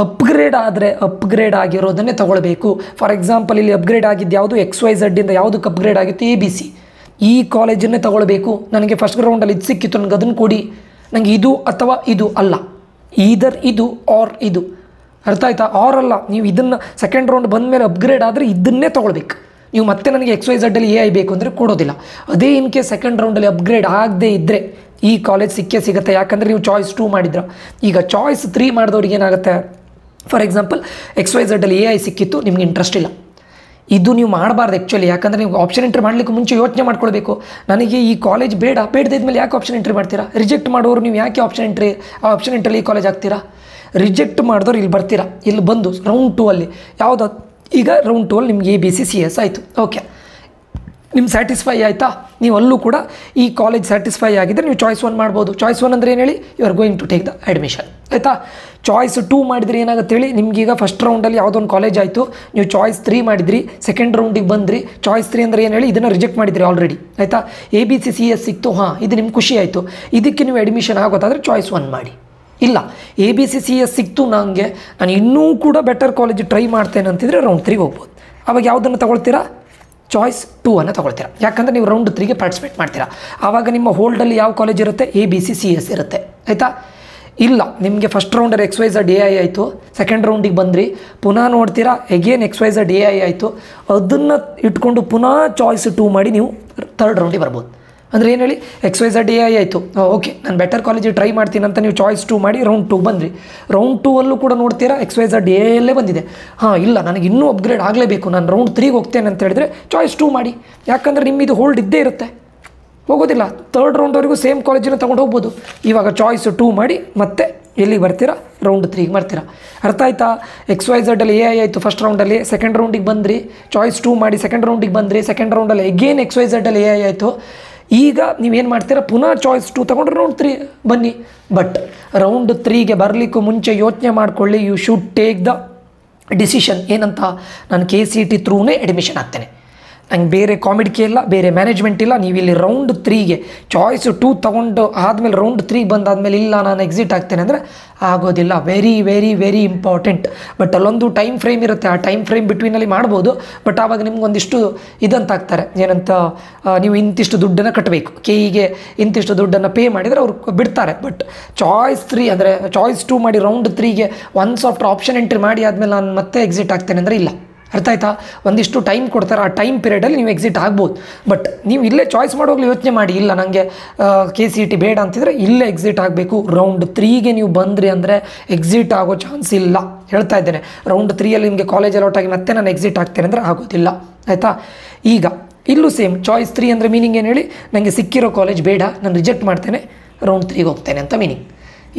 ಅಪ್ಗ್ರೇಡ್ ಆದರೆ ಅಪ್ಗ್ರೇಡ್ ಆಗಿರೋದನ್ನೇ ತಗೊಳ್ಬೇಕು. ಫಾರ್ ಎಕ್ಸಾಂಪಲ್ ಇಲ್ಲಿ ಅಪ್ಗ್ರೇಡ್ ಆಗಿದ್ದು ಯಾವುದು, XYZಯಿಂದ ಯಾವುದಕ್ಕೆ ಅಪ್ಗ್ರೇಡ್ ಆಗಿತ್ತು, ABC. ಈ ಕಾಲೇಜನ್ನೇ ತಗೊಳ್ಬೇಕು. ನನಗೆ ಫಸ್ಟ್ ರೌಂಡಲ್ಲಿ ಇದು ಸಿಕ್ಕಿತ್ತು, ನನಗೆ ಅದನ್ನು ಕೊಡಿ, ನನಗೆ ಇದು ಅಥವಾ ಇದು ಅಲ್ಲ, ಈದರ್ ಇದು ಆರ್ ಇದು. ಅರ್ಥ ಆಯ್ತಾ? ಆರ್ ಅಲ್ಲ, ನೀವು ಇದನ್ನು ಸೆಕೆಂಡ್ ರೌಂಡ್ ಬಂದ ಮೇಲೆ ಅಪ್ಗ್ರೇಡ್ ಆದರೆ ಇದನ್ನೇ ತೊಗೊಳ್ಬೇಕು. ನೀವು ಮತ್ತೆ ನನಗೆ XYZಲ್ಲಿ AI ಬೇಕು ಅಂದರೆ ಕೊಡೋದಿಲ್ಲ. ಅದೇ ಇನ್ ಕೇಸ್ ಸೆಕೆಂಡ್ ರೌಂಡಲ್ಲಿ ಅಪ್ಗ್ರೇಡ್ ಆಗದೇ ಇದ್ದರೆ ಈ ಕಾಲೇಜ್ ಸಿಗುತ್ತೆ. ಯಾಕಂದರೆ ನೀವು ಚಾಯ್ಸ್ 2 ಮಾಡಿದ್ರ. ಈಗ ಚಾಯ್ಸ್ 3 ಮಾಡಿದವ್ರಿಗೆ ಏನಾಗುತ್ತೆ, ಫಾರ್ ಎಕ್ಸಾಂಪಲ್ XYZಲ್ಲಿ AI ಸಿಕ್ಕಿತ್ತು, ನಿಮ್ಗೆ ಇಂಟ್ರೆಸ್ಟ್ ಇಲ್ಲ, ಇದು ನೀವು ಮಾಡಬಾರ್ದು ಆ್ಯಕ್ಚುಲಿ. ಯಾಕಂದರೆ ನೀವು ಆಪ್ಷನ್ ಎಂಟ್ರಿ ಮಾಡಲಿಕ್ಕೆ ಮುಂಚೆ ಯೋಚನೆ ಮಾಡ್ಕೊಳ್ಬೇಕು, ನನಗೆ ಈ ಕಾಲೇಜ್ ಬೇಡದಿದ್ಮೇಲೆ ಯಾಕೆ ಆಪ್ಷನ್ ಎಂಟ್ರಿ ಮಾಡ್ತೀರಾ? ರಿಜೆಕ್ಟ್ ಮಾಡೋರು ನೀವು ಯಾಕೆ ಆಪ್ಷನ್ ಎಂಟ್ರಿಲಿ ಈ ಕಾಲೇಜ್ ಆಗ್ತೀರಾ? ರಿಜೆಕ್ಟ್ ಮಾಡಿದವ್ರು ಇಲ್ಲಿ ಬರ್ತೀರಾ. ಇಲ್ಲಿ ಬಂದು ರೌಂಡ್ 2ಅಲ್ಲಿ ಯಾವುದು, ಈಗ ರೌಂಡ್ 2ಅಲ್ಲಿ ನಿಮ್ಗೆ ABC CS ಆಯಿತು, ಓಕೆ, ನಿಮ್ಮ ಸ್ಯಾಟಿಸ್ಫೈ ಆಯಿತಾ? ನೀವು ಅಲ್ಲೂ ಕೂಡ ಈ ಕಾಲೇಜ್ ಸ್ಯಾಟಿಸ್ಫೈ ಆಗಿದ್ದರೆ ನೀವು ಚಾಯ್ಸ್ 1 ಮಾಡ್ಬೋದು. ಚಾಯ್ಸ್ 1 ಅಂದರೆ ಏನು ಹೇಳಿ, you are going to take the admission ಆಯಿತಾ. ಚಾಯ್ಸ್ 2 ಮಾಡಿದರೆ ಏನಾಗುತ್ತೆ ಹೇಳಿ, ನಿಮಗೀಗ ಫಸ್ಟ್ ರೌಂಡಲ್ಲಿ ಯಾವುದೊಂದು ಕಾಲೇಜ್ ಆಯಿತು, ನೀವು ಚಾಯ್ಸ್ 3 ಮಾಡಿದ್ರಿ, ಸೆಕೆಂಡ್ ರೌಂಡಿಗೆ ಬಂದ್ರಿ. ಚಾಯ್ಸ್ 3 ಅಂದರೆ ಏನು ಹೇಳಿ, ಇದನ್ನು ರಿಜೆಕ್ಟ್ ಮಾಡಿದ್ರಿ ಆಲ್ರೆಡಿ ಆಯಿತಾ. ABC CS ಸಿಕ್ತು, ಹಾಂ, ಇದು ನಿಮ್ಗೆ ಖುಷಿ ಆಯಿತು, ಇದಕ್ಕೆ ನೀವು ಅಡ್ಮಿಷನ್ ಆಗೋದಾದರೆ ಚಾಯ್ಸ್ 1 ಮಾಡಿ. ಇಲ್ಲ, ABC CS ಸಿಕ್ತು ನನಗೆ, ನಾನು ಇನ್ನೂ ಕೂಡ ಬೆಟರ್ ಕಾಲೇಜ್ ಟ್ರೈ ಮಾಡ್ತೇನೆ ಅಂತಿದ್ರೆ ರೌಂಡ್ 3ಗೆ ಹೋಗ್ಬೋದು. ಆವಾಗ ಯಾವುದನ್ನು ತಗೊಳ್ತೀರಾ, ಚಾಯ್ಸ್ 2 ಅನ್ನು ತಗೊಳ್ತೀರಾ. ಯಾಕಂದರೆ ನೀವು ರೌಂಡ್ 3ಗೆ ಪಾರ್ಟಿಸಿಪೇಟ್ ಮಾಡ್ತೀರಾ. ಆವಾಗ ನಿಮ್ಮ ಹೋಲ್ಡಲ್ಲಿ ಯಾವ ಕಾಲೇಜ್ ಇರುತ್ತೆ, ABC CS ಇರುತ್ತೆ ಆಯಿತಾ. ಇಲ್ಲ, ನಿಮಗೆ ಫಸ್ಟ್ ರೌಂಡಲ್ಲಿ XYZ AI ಆಯಿತು, ಸೆಕೆಂಡ್ ರೌಂಡಿಗೆ ಬಂದ್ರಿ, ಪುನಃ ನೋಡ್ತೀರಾ ಎಗೇನ್ XYZ AI ಆಯಿತು, ಅದನ್ನು ಇಟ್ಕೊಂಡು ಪುನಃ ಚಾಯ್ಸ್ 2 ಮಾಡಿ ನೀವು ಥರ್ಡ್ ರೌಂಡಿಗೆ ಬರ್ಬೋದು. ಅಂದರೆ ಏನು ಹೇಳಿ XYZ AI ಆಯಿತು, ಓಕೆ ನಾನು ಬೆಟರ್ ಕಾಲೇಜಿಗೆ ಟ್ರೈ ಮಾಡ್ತೀನಿ ಅಂತ ನೀವು ಚಾಯ್ಸ್ 2 ಮಾಡಿ ರೌಂಡ್ 2 ಬಂದ್ರಿ. ರೌಂಡ್ 2 ಅಲ್ಲೂ ಕೂಡ ನೋಡ್ತೀರಾ XYZ AI ಬಂದಿದೆ. ಇಲ್ಲ ನನಗೆ ಇನ್ನೂ ಅಪ್ಗ್ರೇಡ್ ಆಗಲೇಬೇಕು, ನಾನು ರೌಂಡ್ 3ಗೆ ಹೋಗ್ತೇನೆ ಅಂತ ಹೇಳಿದ್ರೆ ಚಾಯ್ಸ್ 2 ಮಾಡಿ. ಯಾಕಂದರೆ ನಿಮ್ಮಿದು ಹೋಲ್ಡ್ ಇದ್ದೇ ಇರುತ್ತೆ, ಹೋಗೋದಿಲ್ಲ. 3rd ರೌಂಡ್ವರೆಗೂ ಸೇಮ್ ಕಾಲೇಜಿನ ತೊಗೊಂಡು ಹೋಗ್ಬೋದು. ಇವಾಗ ಚಾಯ್ಸ್ 2 ಮಾಡಿ ಮತ್ತೆ ಎಲ್ಲಿಗೆ ಬರ್ತೀರಾ, ರೌಂಡ್ 3ಗೆ ಬರ್ತೀರಾ. ಅರ್ಥ ಆಯ್ತಾ? XYZ ಅಲ್ಲಿ AI ಆಯಿತು ಫಸ್ಟ್ ರೌಂಡಲ್ಲಿ, ಸೆಕೆಂಡ್ ರೌಂಡಿಗೆ ಬಂದ್ರಿ, ಚಾಯ್ಸ್ 2 ಮಾಡಿ ಸೆಕೆಂಡ್ ರೌಂಡಿಗೆ ಬಂದ್ರಿ, ಸೆಕೆಂಡ್ ರೌಂಡಲ್ಲಿ ಎಗೇನ್ XYZ ಅಲ್ಲಿ AI ಆಯಿತು. ಈಗ ನೀವೇನು ಮಾಡ್ತೀರಾ, ಪುನಃ ಚಾಯ್ಸ್ 2 ತೊಗೊಂಡ್ರೆ ರೌಂಡ್ 3 ಬನ್ನಿ. ಬಟ್ ರೌಂಡ್ 3ಗೆ ಬರಲಿಕ್ಕೂ ಮುಂಚೆ ಯೋಚನೆ ಮಾಡ್ಕೊಳ್ಳಿ, you should take the decision. ಏನಂತ, ನಾನು KCET ಥ್ರೂನೇ ಅಡ್ಮಿಷನ್ ಆಗ್ತೇನೆ, ನಂಗೆ ಬೇರೆ ಕಾಮಿಡಿಕೆ ಇಲ್ಲ, ಬೇರೆ ಮ್ಯಾನೇಜ್ಮೆಂಟ್ ಇಲ್ಲ. ನೀವು ಇಲ್ಲಿ ರೌಂಡ್ 3ಗೆ ಚಾಯ್ಸ್ 2 ತೊಗೊಂಡು ಆದಮೇಲೆ ರೌಂಡ್ 3ಗೆ ಬಂದಾದಮೇಲೆ ಇಲ್ಲ ನಾನು ಎಕ್ಸಿಟ್ ಆಗ್ತೇನೆ ಅಂದರೆ ಆಗೋದಿಲ್ಲ. Very very very important. But ಅಲ್ಲೊಂದು ಟೈಮ್ ಫ್ರೇಮ್ ಇರುತ್ತೆ, ಆ ಟೈಮ್ ಫ್ರೇಮ್ ಬಿಟ್ವೀನಲ್ಲಿ ಮಾಡ್ಬೋದು. ಬಟ್ ಆವಾಗ ನಿಮ್ಗೊಂದಿಷ್ಟು ಇದಂತ ಆಗ್ತಾರೆ, ಏನಂತ, ನೀವು ಇಂತಿಷ್ಟು ದುಡ್ಡನ್ನು ಕಟ್ಟಬೇಕು, KEಗೆ ಇಂತಿಷ್ಟು ದುಡ್ಡನ್ನು ಪೇ ಮಾಡಿದರೆ ಅವ್ರು ಬಿಡ್ತಾರೆ. ಬಟ್ ಚಾಯ್ಸ್ 3 ಅಂದರೆ ಚಾಯ್ಸ್ 2 ಮಾಡಿ ರೌಂಡ್ 3ಗೆ ಒನ್ಸ್ ಆಫ್ಟರ್ ಆಪ್ಷನ್ ಎಂಟ್ರಿ ಮಾಡಿ ಆದಮೇಲೆ ನಾನು ಮತ್ತೆ ಎಕ್ಸಿಟ್ ಆಗ್ತೇನೆ ಅಂದರೆ ಇಲ್ಲ. ಅರ್ಥ ಆಯ್ತಾ? ಒಂದಿಷ್ಟು ಟೈಮ್ ಕೊಡ್ತಾರೆ, ಆ ಟೈಮ್ ಪೀರಿಯಡಲ್ಲಿ ನೀವು ಎಕ್ಸಿಟ್ ಆಗ್ಬೋದು. ಬಟ್ ನೀವು ಇಲ್ಲೇ ಚಾಯ್ಸ್ ಮಾಡೋಗ್ಲಿ ಯೋಚನೆ ಮಾಡಿ, ಇಲ್ಲ ನನಗೆ KCET ಬೇಡ ಅಂತಿದ್ರೆ ಇಲ್ಲೇ ಎಕ್ಸಿಟ್ ಆಗಬೇಕು. ರೌಂಡ್ 3ಗೆ ನೀವು ಬಂದ್ರಿ ಅಂದರೆ ಎಕ್ಸಿಟ್ ಆಗೋ ಚಾನ್ಸ್ ಇಲ್ಲ, ಹೇಳ್ತಾ ಇದ್ದೇನೆ. ರೌಂಡ್ 3ಯಲ್ಲಿ ನಿಮಗೆ ಕಾಲೇಜ್ ಅಲೌಟ್ ಆಗಿ ಮತ್ತೆ ನಾನು ಎಕ್ಸಿಟ್ ಆಗ್ತೇನೆ ಅಂದರೆ ಆಗೋದಿಲ್ಲ. ಆಯಿತಾ? ಈಗ ಇಲ್ಲೂ ಸೇಮ್ ಚಾಯ್ಸ್ 3 ಅಂದರೆ ಮೀನಿಂಗ್ ಏನು ಹೇಳಿ, ನನಗೆ ಸಿಕ್ಕಿರೋ ಕಾಲೇಜ್ ಬೇಡ, ನಾನು ರಿಜೆಕ್ಟ್ ಮಾಡ್ತೇನೆ, ರೌಂಡ್ 3ಗೆ ಹೋಗ್ತೇನೆ ಅಂತ ಮೀನಿಂಗ್.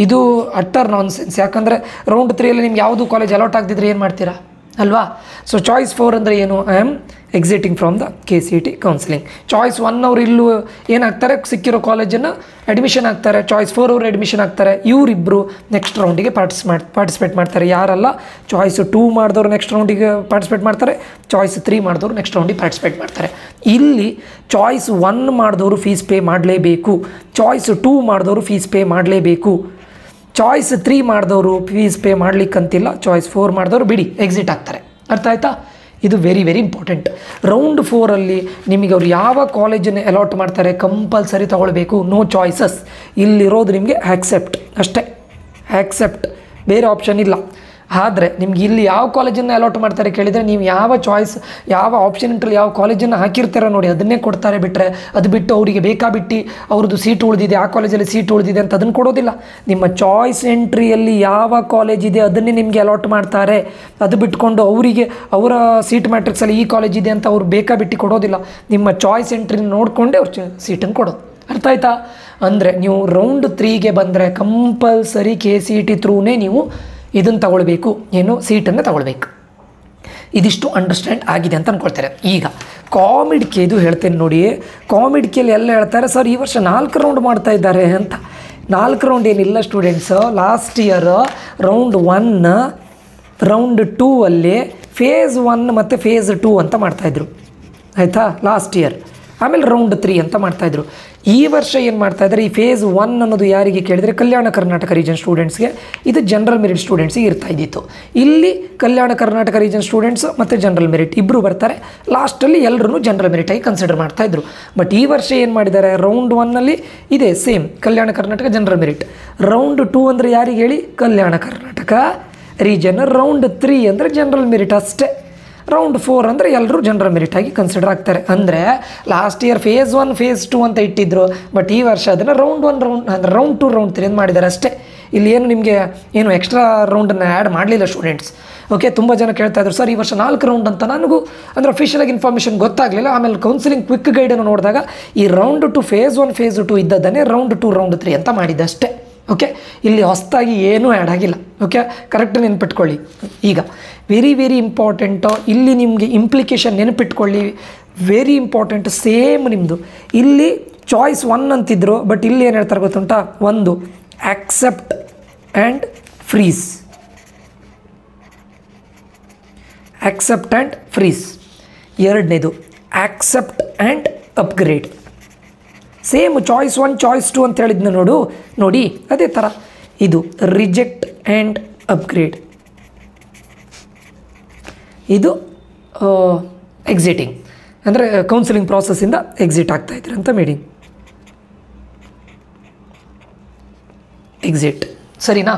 ಇದು ಅಟ್ಟರ್ ನಾನ್ಸೆನ್ಸ್. ಯಾಕಂದರೆ ರೌಂಡ್ 3ಯಲ್ಲಿ ನಿಮ್ಗೆ ಯಾವುದು ಕಾಲೇಜ್ ಅಲೌಟ್ ಆಗದಿದ್ರೆ ಏನು ಮಾಡ್ತೀರಾ ಅಲ್ವಾ? ಸೊ ಚಾಯ್ಸ್ 4 ಅಂದರೆ ಏನು, I am exciting from the KCET counselling. Choice 1 ಅವರು ಇಲ್ಲೂ ಏನಾಗ್ತಾರೆ, ಸಿಕ್ಕಿರೋ ಕಾಲೇಜನ್ನು ಅಡ್ಮಿಷನ್ ಆಗ್ತಾರೆ. ಚಾಯ್ಸ್ 4 ಅವರು ಅಡ್ಮಿಷನ್ ಆಗ್ತಾರೆ. ಇವರಿಬ್ಬರು ನೆಕ್ಸ್ಟ್ ರೌಂಡಿಗೆ ಪಾರ್ಟಿಸಿಪೇಟ್ ಮಾಡ್ತಾರೆ. ಯಾರಲ್ಲ, ಚಾಯ್ಸ್ 2 ಮಾಡಿದವರು ನೆಕ್ಸ್ಟ್ ರೌಂಡಿಗೆ ಪಾರ್ಟಿಸಿಪೇಟ್ ಮಾಡ್ತಾರೆ, ಚಾಯ್ಸ್ 3 ಮಾಡಿದವರು ನೆಕ್ಸ್ಟ್ ರೌಂಡಿಗೆ ಪಾರ್ಟಿಸಿಪೇಟ್ ಮಾಡ್ತಾರೆ. ಇಲ್ಲಿ ಚಾಯ್ಸ್ 1 ಮಾಡಿದವರು ಫೀಸ್ ಪೇ ಮಾಡಲೇಬೇಕು, ಚಾಯ್ಸ್ 2 ಮಾಡಿದವರು ಫೀಸ್ ಪೇ ಮಾಡಲೇಬೇಕು. ಚಾಯ್ಸ್ 3 ಮಾಡಿದವರು ಫೀಸ್ ಪೇ ಮಾಡಲಿಕ್ಕಂತಿಲ್ಲ, ಚಾಯ್ಸ್ 4 ಮಾಡಿದವರು ಬಿಡಿ ಎಕ್ಸಿಟ್ ಆಗ್ತಾರೆ. ಅರ್ಥ ಆಯ್ತಾ? ಇದು ವೆರಿ ವೆರಿ ಇಂಪಾರ್ಟೆಂಟ್. ರೌಂಡ್ 4ಅಲ್ಲಿ ನಿಮಗೆ ಅವ್ರು ಯಾವ ಕಾಲೇಜನ್ನು ಅಲಾಟ್ ಮಾಡ್ತಾರೆ ಕಂಪಲ್ಸರಿ ತೊಗೊಳ್ಬೇಕು, ನೋ ಚಾಯ್ಸಸ್. ಇಲ್ಲಿರೋದು ನಿಮಗೆ ಆ್ಯಕ್ಸೆಪ್ಟ್ ಅಷ್ಟೇ, ಆ್ಯಕ್ಸೆಪ್ಟ್, ಬೇರೆ ಆಪ್ಷನ್ ಇಲ್ಲ. ಆದರೆ ನಿಮ್ಗೆ ಇಲ್ಲಿ ಯಾವ ಕಾಲೇಜನ್ನು ಅಲಾಟ್ ಮಾಡ್ತಾರೆ ಕೇಳಿದರೆ, ನೀವು ಯಾವ ಚಾಯ್ಸ್, ಯಾವ ಆಪ್ಷನ್ ಎಂಟ್ರಲ್ಲಿ ಯಾವ ಕಾಲೇಜನ್ನು ಹಾಕಿರ್ತಾರೋ ನೋಡಿ ಅದನ್ನೇ ಕೊಡ್ತಾರೆ. ಬಿಟ್ಟರೆ ಅದು ಬಿಟ್ಟು ಅವರಿಗೆ ಬೇಕಾಬಿಟ್ಟು ಅವ್ರದ್ದು ಸೀಟ್ ಉಳಿದಿದೆ, ಆ ಕಾಲೇಜಲ್ಲಿ ಸೀಟ್ ಉಳಿದಿದೆ ಅಂತ ಅದನ್ನು ಕೊಡೋದಿಲ್ಲ. ನಿಮ್ಮ ಚಾಯ್ಸ್ ಎಂಟ್ರಿಯಲ್ಲಿ ಯಾವ ಕಾಲೇಜ್ ಇದೆ ಅದನ್ನೇ ನಿಮಗೆ ಅಲಾಟ್ ಮಾಡ್ತಾರೆ. ಅದು ಬಿಟ್ಕೊಂಡು ಅವರಿಗೆ ಅವರ ಸೀಟ್ ಮ್ಯಾಟ್ರಿಕ್ಸಲ್ಲಿ ಈ ಕಾಲೇಜ್ ಇದೆ ಅಂತ ಅವ್ರು ಬೇಕಾಬಿಟ್ಟು ಕೊಡೋದಿಲ್ಲ. ನಿಮ್ಮ ಚಾಯ್ಸ್ ಎಂಟ್ರಿನ ನೋಡಿಕೊಂಡೇ ಅವ್ರು ಸೀಟನ್ನು ಕೊಡೋದು. ಅರ್ಥ ಆಯ್ತಾ? ಅಂದರೆ ನೀವು ರೌಂಡ್ 3ಗೆ ಬಂದರೆ ಕಂಪಲ್ಸರಿ KCET ಥ್ರೂನೇ ನೀವು ಇದನ್ನು ತಗೊಳ್ಬೇಕು, ಏನು ಸೀಟನ್ನು ತಗೊಳ್ಬೇಕು. ಇದಿಷ್ಟು ಅಂಡರ್ಸ್ಟ್ಯಾಂಡ್ ಆಗಿದೆ ಅಂತ ಅಂದ್ಕೊಳ್ತಾರೆ. ಈಗ ಕಾಮಿಡ್ಕೆದು ಹೇಳ್ತೇನೆ ನೋಡಿ. ಕಾಮಿಡ್ಕೆಯಲ್ಲಿ ಎಲ್ಲ ಹೇಳ್ತಾರೆ ಸರ್ ಈ ವರ್ಷ 4 ರೌಂಡ್ ಮಾಡ್ತಾ ಇದ್ದಾರೆ ಅಂತ. 4 ರೌಂಡ್ ಏನಿಲ್ಲ students. Last year round 1, round 2 ಅಲ್ಲಿ ಫೇಸ್ 1 ಮತ್ತು ಫೇಸ್ 2 ಅಂತ ಮಾಡ್ತಾಯಿದ್ರು. ಆಯಿತಾ? Last year. ಆಮೇಲೆ ರೌಂಡ್ 3 ಅಂತ ಮಾಡ್ತಾಯಿದ್ರು. ಈ ವರ್ಷ ಏನು ಮಾಡ್ತಾಯಿದ್ದಾರೆ, ಈ ಫೇಸ್ 1 ಅನ್ನೋದು ಯಾರಿಗೆ ಕೇಳಿದರೆ ಕಲ್ಯಾಣ ಕರ್ನಾಟಕ ರೀಜನ್ ಸ್ಟೂಡೆಂಟ್ಸ್ಗೆ, ಇದು ಜನರಲ್ ಮೆರಿಟ್ ಸ್ಟೂಡೆಂಟ್ಸಿಗೆ ಇರ್ತಾ ಇದ್ದಿತ್ತು. ಇಲ್ಲಿ ಕಲ್ಯಾಣ ಕರ್ನಾಟಕ ರೀಜನ್ ಸ್ಟೂಡೆಂಟ್ಸ್ ಮತ್ತು ಜನರಲ್ ಮೆರಿಟ್ ಇಬ್ಬರು ಬರ್ತಾರೆ. ಲಾಸ್ಟಲ್ಲಿ ಎಲ್ಲರೂ ಜನರಲ್ ಮೆರಿಟಾಗಿ ಕನ್ಸಿಡರ್ ಮಾಡ್ತಾಯಿದ್ರು. ಬಟ್ ಈ ವರ್ಷ ಏನು ಮಾಡಿದ್ದಾರೆ, ರೌಂಡ್ 1ನಲ್ಲಿ ಇದೆ same Kalyana Karnataka general merit. Round 2 ಅಂದರೆ ಯಾರಿಗೆ ಹೇಳಿ, ಕಲ್ಯಾಣ ಕರ್ನಾಟಕ ರೀಜನ್. ರೌಂಡ್ 3 ಅಂದರೆ ಜನರಲ್ ಮೆರಿಟ್ ಅಷ್ಟೇ. ರೌಂಡ್ 4 ಅಂದರೆ ಎಲ್ಲರೂ ಜನರಲ್ ಮೆರಿಟಾಗಿ ಕನ್ಸಿಡರ್ ಆಗ್ತಾರೆ. ಅಂದರೆ ಲಾಸ್ಟ್ ಇಯರ್ ಫೇಸ್ 1 ಫೇಸ್ 2 ಅಂತ ಇಟ್ಟಿದ್ರು. ಬಟ್ ಈ ವರ್ಷ ಅದನ್ನು ರೌಂಡ್ 1 ಅಂದರೆ ರೌಂಡ್ 2 ರೌಂಡ್ 3 ಅಂತ ಮಾಡಿದ್ದಾರೆ ಅಷ್ಟೇ. ಇಲ್ಲಿ ಏನು ನಿಮಗೆ ಏನು ಎಕ್ಸ್ಟ್ರಾ ರೌಂಡನ್ನು ಆ್ಯಡ್ ಮಾಡಲಿಲ್ಲ ಸ್ಟೂಡೆಂಟ್ಸ್. ಓಕೆ, ತುಂಬ ಜನ ಕೇಳ್ತಾ ಇದ್ರು ಸರ್ ಈ ವರ್ಷ 4 ರೌಂಡ್ ಅಂತ. ನನಗೂ ಅಂದರೆ ಅಫಿಷಿಯಲಾಗಿ ಇನ್ಫಾರ್ಮೇಷನ್ ಗೊತ್ತಾಗಲಿಲ್ಲ. ಆಮೇಲೆ ಕೌನ್ಸಿಲಿಂಗ್ ಕ್ವಿಕ್ ಗೈಡನ್ನು ನೋಡಿದಾಗ ಈ ರೌಂಡ್ 2 ಫೇಸ್ 1 ಫೇಸ್ 2 ಇದ್ದದ್ದನ್ನೇ ರೌಂಡ್ 2 ರೌಂಡ್ 3 ಅಂತ ಮಾಡಿದ್ದೆ ಅಷ್ಟೇ. ಓಕೆ, ಇಲ್ಲಿ ಹೊಸದಾಗಿ ಏನೂ ಆ್ಯಡ್ ಆಗಿಲ್ಲ. ಓಕೆ, ಕರೆಕ್ಟ್ ನೆನ್ಪಿಟ್ಕೊಳ್ಳಿ. ಈಗ ವೆರಿ ವೆರಿ ಇಂಪಾರ್ಟೆಂಟು, ಇಲ್ಲಿ ನಿಮಗೆ ಇಂಪ್ಲಿಕೇಶನ್ ನೆನಪಿಟ್ಕೊಳ್ಳಿ, ವೆರಿ ಇಂಪಾರ್ಟೆಂಟ್. ಸೇಮ್ ನಿಮ್ಮದು ಇಲ್ಲಿ ಚಾಯ್ಸ್ 1 ಅಂತಿದ್ರು, ಬಟ್ ಇಲ್ಲಿ ಏನು ಹೇಳ್ತಾರೆ ಗೊತ್ತುಂಟಾ, ಒಂದು accept and freeze, accept and freeze. ಎರಡನೇದು accept and upgrade. Same choice 1 choice 2 ಅಂತ ಹೇಳಿದ್ನ ನೋಡಿ ಅದೇ ಥರ ಇದು ರಿಜೆಕ್ಟ್ ಆ್ಯಂಡ್ ಅಪ್ಗ್ರೇಡ್. ಇದು ಎಕ್ಸಿಟಿಂಗ್ ಅಂದರೆ ಕೌನ್ಸಿಲಿಂಗ್ ಪ್ರಾಸೆಸ್ಸಿಂದ ಎಕ್ಸಿಟ್ ಆಗ್ತಾಯಿದ್ರೆ ಅಂತ ಮೀನಿಂಗ್. ಎಕ್ಸಿಟ್ ಸರಿನಾ?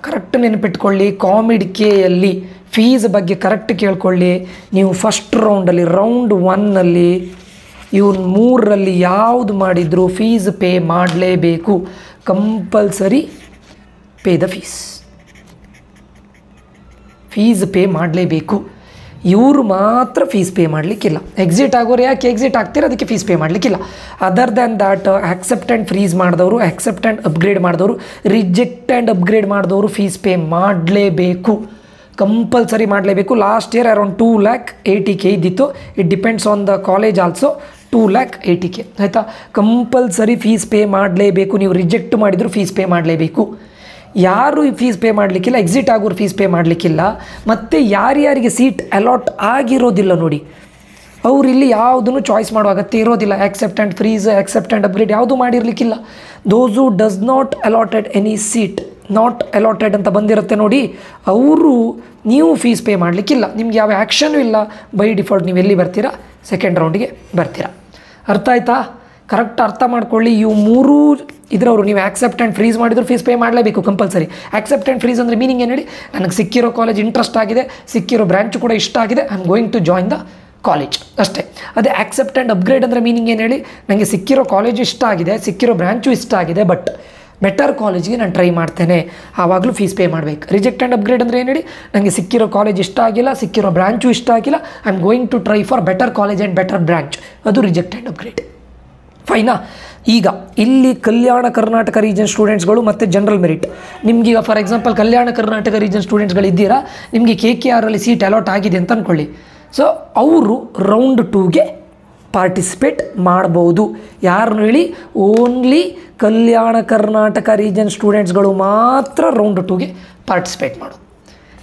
ಕರೆಕ್ಟ್ ನೆನಪಿಟ್ಕೊಳ್ಳಿ. ಕಾಮಿಡ್ಕೆಯಲ್ಲಿ ಫೀಸ್ ಬಗ್ಗೆ ಕರೆಕ್ಟ್ ಕೇಳ್ಕೊಳ್ಳಿ. ನೀವು ಫಸ್ಟ್ ರೌಂಡಲ್ಲಿ ರೌಂಡ್ 1ನಲ್ಲಿ ಇವ್ನು ಮೂರರಲ್ಲಿ ಯಾವುದು ಮಾಡಿದ್ರು ಫೀಸ್ ಪೇ ಮಾಡಲೇಬೇಕು. Compulsory pay the fees pay ಮಾಡಲೇಬೇಕು. ಇವರು ಮಾತ್ರ ಫೀಸ್ ಪೇ ಮಾಡಲಿಕ್ಕಿಲ್ಲ. ಎಕ್ಸಿಟ್ ಆಗೋರು ಯಾಕೆ ಎಕ್ಸಿಟ್ ಆಗ್ತೀರ, ಅದಕ್ಕೆ ಫೀಸ್ ಪೇ ಮಾಡಲಿಕ್ಕಿಲ್ಲ. Other than that accept and freeze ಮಾಡಿದವರು, ಆಕ್ಸೆಪ್ಟ್ ಆ್ಯಂಡ್ ಅಪ್ಗ್ರೇಡ್ ಮಾಡಿದವರು, ರಿಜೆಕ್ಟ್ ಆ್ಯಂಡ್ ಅಪ್ಗ್ರೇಡ್ ಮಾಡಿದವರು ಫೀಸ್ ಪೇ ಮಾಡಲೇಬೇಕು, ಕಂಪಲ್ಸರಿ ಮಾಡಲೇಬೇಕು. ಲಾಸ್ಟ್ ಇಯರ್ ಅರೌಂಡ್ 2,80,000 ಇದ್ದಿತ್ತು. It depends on the college also. 2,80,000 ಆಯಿತಾ. ಕಂಪಲ್ಸರಿ ಫೀಸ್ ಪೇ ಮಾಡಲೇಬೇಕು. ನೀವು ರಿಜೆಕ್ಟ್ ಮಾಡಿದ್ರು ಫೀಸ್ ಪೇ ಮಾಡಲೇಬೇಕು. ಯಾರು ಈ ಫೀಸ್ ಪೇ ಮಾಡಲಿಕ್ಕಿಲ್ಲ, ಎಕ್ಸಿಟ್ ಆಗೋರು ಫೀಸ್ ಪೇ ಮಾಡಲಿಕ್ಕಿಲ್ಲ. ಮತ್ತು ಯಾರ್ಯಾರಿಗೆ ಸೀಟ್ ಅಲಾಟ್ ಆಗಿರೋದಿಲ್ಲ ನೋಡಿ, ಅವ್ರು ಇಲ್ಲಿ ಯಾವುದನ್ನು ಚಾಯ್ಸ್ ಮಾಡೋ ಅಗತ್ಯ ಇರೋದಿಲ್ಲ. Accept and freeze, accept and upgrade ಯಾವುದೂ ಮಾಡಿರಲಿಕ್ಕಿಲ್ಲ. Those who does not allotted any seat, not allotted ಅಂತ ಬಂದಿರುತ್ತೆ ನೋಡಿ, ಅವರು ನೀವು ಫೀಸ್ ಪೇ ಮಾಡಲಿಕ್ಕಿಲ್ಲ. ನಿಮ್ಗೆ ಯಾವ ಆ್ಯಕ್ಷನೂ ಇಲ್ಲ. ಬೈ ಡಿಫಾಲ್ಟ್ ನೀವು ಎಲ್ಲಿ ಬರ್ತೀರಾ, ಸೆಕೆಂಡ್ ರೌಂಡಿಗೆ ಬರ್ತೀರಾ. ಅರ್ಥ ಆಯ್ತಾ? ಕರೆಕ್ಟ್ ಅರ್ಥ ಮಾಡ್ಕೊಳ್ಳಿ. ಇವು ಮೂರೂ ಇದ್ರವರು ನೀವು ಆಕ್ಸೆಪ್ಟ್ ಆ್ಯಂಡ್ ಫ್ರೀಸ್ ಮಾಡಿದ್ರು ಫೀಸ್ ಪೇ ಮಾಡಲೇಬೇಕು ಕಂಪಲ್ಸರಿ. ಆಕ್ಸೆಪ್ಟ್ ಆ್ಯಂಡ್ ಫ್ರೀಸ್ ಅಂದರೆ ಮೀನಿಂಗ್ ಏನು ಹೇಳಿ, ನನಗೆ ಸಿಕ್ಕಿರೋ ಕಾಲೇಜ್ ಇಂಟ್ರೆಸ್ಟ್ ಆಗಿದೆ, ಸಿಕ್ಕಿರೋ ಬ್ರ್ಯಾಂಚ್ ಕೂಡ ಇಷ್ಟ ಆಗಿದೆ, I am going to join the college ಅಷ್ಟೇ. ಅದೇ ಆಕ್ಸೆಪ್ಟ್ ಆ್ಯಂಡ್ ಅಪ್ಗ್ರೇಡ್ ಅಂದರೆ ಮೀನಿಂಗ್ ಏನು ಹೇಳಿ, ನನಗೆ ಸಿಕ್ಕಿರೋ ಕಾಲೇಜು ಇಷ್ಟ ಆಗಿದೆ, ಸಿಕ್ಕಿರೋ ಬ್ರ್ಯಾಂಚು ಇಷ್ಟ ಆಗಿದೆ, ಬಟ್ ಬೆಟರ್ ಕಾಲೇಜ್ಗೆ ನಾನು ಟ್ರೈ ಮಾಡ್ತೇನೆ, ಆವಾಗಲೂ ಫೀಸ್ ಪೇ ಮಾಡಬೇಕು. ರಿಜೆಕ್ಟ್ ಆ್ಯಂಡ್ ಅಪ್ಗ್ರೇಡ್ ಅಂದರೆ ಏನು ಹೇಳಿ, ನನಗೆ ಸಿಕ್ಕಿರೋ ಕಾಲೇಜ್ ಇಷ್ಟ ಆಗಿಲ್ಲ, ಸಿಕ್ಕಿರೋ ಬ್ರ್ಯಾಂಚು ಇಷ್ಟ ಆಗಿಲ್ಲ, I am going to try for better college and better branch, ಅದು ರಿಜೆಕ್ಟ್ ಆ್ಯಂಡ್ ಅಪ್ಗ್ರೇಡ್. ಫೈನಾ? ಈಗ ಇಲ್ಲಿ ಕಲ್ಯಾಣ ಕರ್ನಾಟಕ ರೀಜನ್ ಸ್ಟೂಡೆಂಟ್ಸ್ಗಳು ಮತ್ತು ಜನರಲ್ ಮೆರಿಟ್. ನಿಮಗೀಗ for example Kalyana Karnataka region ಸ್ಟೂಡೆಂಟ್ಸ್ಗಳಿದ್ದೀರಾ, ನಿಮಗೆ KKRಲ್ಲಿ ಸೀಟ್ ಅಲಾಟ್ ಆಗಿದೆ ಅಂತ ಅಂದ್ಕೊಳ್ಳಿ. ಸೊ ಅವರು ರೌಂಡ್ 2ಗೆ ಪಾರ್ಟಿಸಿಪೇಟ್ ಮಾಡ್ಬೋದು. ಯಾರನ್ನು ಹೇಳಿ, ಓನ್ಲಿ ಕಲ್ಯಾಣ ಕರ್ನಾಟಕ ರೀಜನ್ ಸ್ಟೂಡೆಂಟ್ಸ್ಗಳು ಮಾತ್ರ ರೌಂಡ್ 2ಗೆ ಪಾರ್ಟಿಸಿಪೇಟ್ ಮಾಡೋದು.